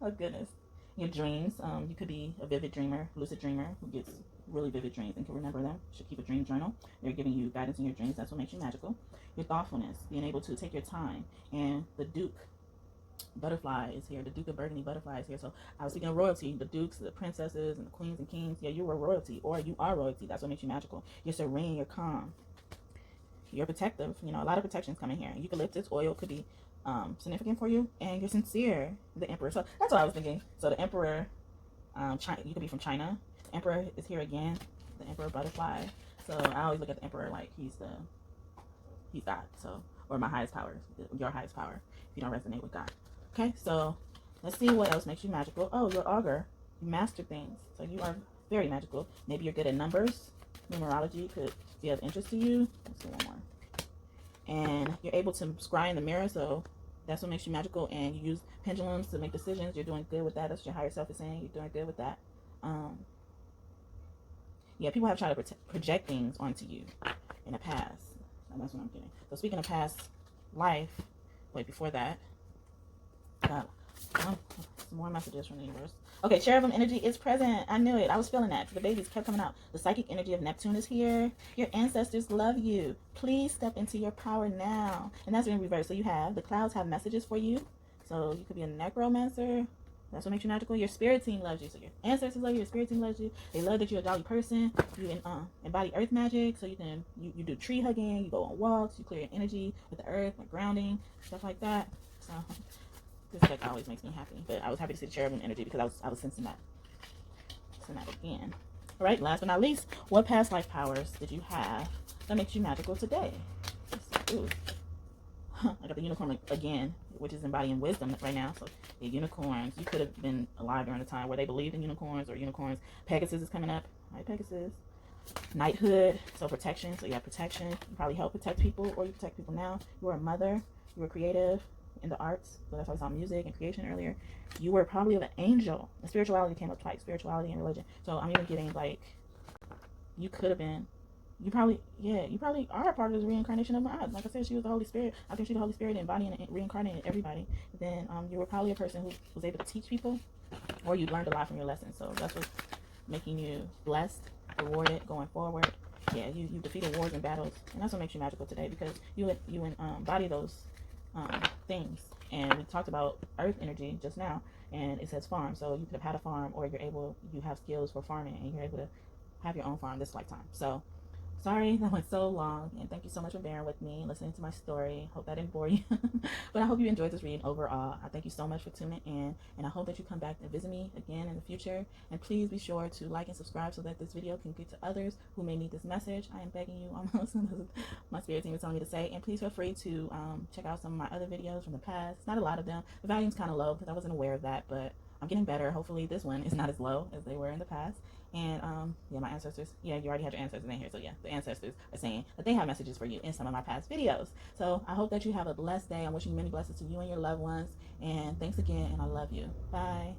Oh goodness. Your dreams, you could be a vivid dreamer, lucid dreamer who gets really vivid dreams and can remember them. Should keep a dream journal. They're giving you guidance in your dreams. That's what makes you magical. Your thoughtfulness, being able to take your time. And the Duke butterfly is here. The Duke of Burgundy butterfly is here. So I was speaking of royalty, the dukes, the princesses, and the queens and kings. Yeah, you were royalty, or you are royalty. That's what makes you magical. You're serene, you're calm. You're protective. A lot of protections coming here. Eucalyptus oil could be significant for you, and you're sincere. The Emperor. So that's what I was thinking. So the Emperor, China, you could be from China. The Emperor is here again. The Emperor butterfly. So I always look at the Emperor like he's God. So, or my highest power, your highest power. If you don't resonate with God. Okay. So let's see what else makes you magical. Oh, you're augur. You master things. So you are very magical. Maybe you're good at numbers. Numerology could be of interest to you. Let's do one more. And you're able to scry in the mirror, so that's what makes you magical. And you use pendulums to make decisions. You're doing good with that. That's what your higher self is saying. You're doing good with that. Yeah, people have tried to project things onto you in the past. And that's what I'm getting. So speaking of past life, wait, before that, some more messages from the universe. Okay, cherubim energy is present. I knew it. I was feeling that. The babies kept coming out. The psychic energy of Neptune is here. Your ancestors love you. Please step into your power now. And that's in reverse. So you have, the clouds have messages for you. So you could be a necromancer. That's what makes you magical. Your spirit team loves you. So your ancestors love you. Your spirit team loves you. They love that you're a jolly person. You embody earth magic. So you do tree hugging. You go on walks. You clear your energy with the earth, like grounding, stuff like that. So this deck always makes me happy. But I was happy to see the cherubim energy because I was sensing that. Again. All right, last but not least, what past life powers did you have that makes you magical today? Ooh. I got the unicorn again, which is embodying wisdom right now. So the unicorns, you could have been alive during a time where they believed in unicorns or unicorns. Pegasus is coming up. Hi, Pegasus. Knighthood, so protection. So you have protection. You probably help protect people, or you protect people now. You were a mother. You were creative in the arts. So that's why I saw music and creation earlier. You were probably an angel. And spirituality came up twice. Spirituality and religion. So I'm even getting like, you could have been. You probably are a part of this reincarnation of Ma'at. Like I said, she was the Holy Spirit. I think she's the Holy Spirit embodying and reincarnating everybody. Then you were probably a person who was able to teach people, or you learned a lot from your lessons. So that's what's making you blessed, rewarded, going forward. Yeah, you defeated wars and battles, and that's what makes you magical today, because you embody those things. And we talked about earth energy just now, and it says farm. So you could have had a farm, or you have skills for farming, and you're able to have your own farm this lifetime. So sorry that went so long, and thank you so much for bearing with me, listening to my story. Hope that didn't bore you. But I hope you enjoyed this reading overall. I thank you so much for tuning in, and I hope that you come back and visit me again in the future. And please be sure to like and subscribe so that this video can get to others who may need this message. I am begging you almost. My spirit team is telling me to say. And please feel free to check out some of my other videos from the past. Not a lot of them. The volume's kind of low because I wasn't aware of that, but I'm getting better. Hopefully this one is not as low as they were in the past. And yeah, my ancestors, yeah, you already have your ancestors in here. So yeah, the ancestors are saying that they have messages for you in some of my past videos. So I hope that you have a blessed day. I'm wishing many blessings to you and your loved ones. And thanks again, and I love you. Bye.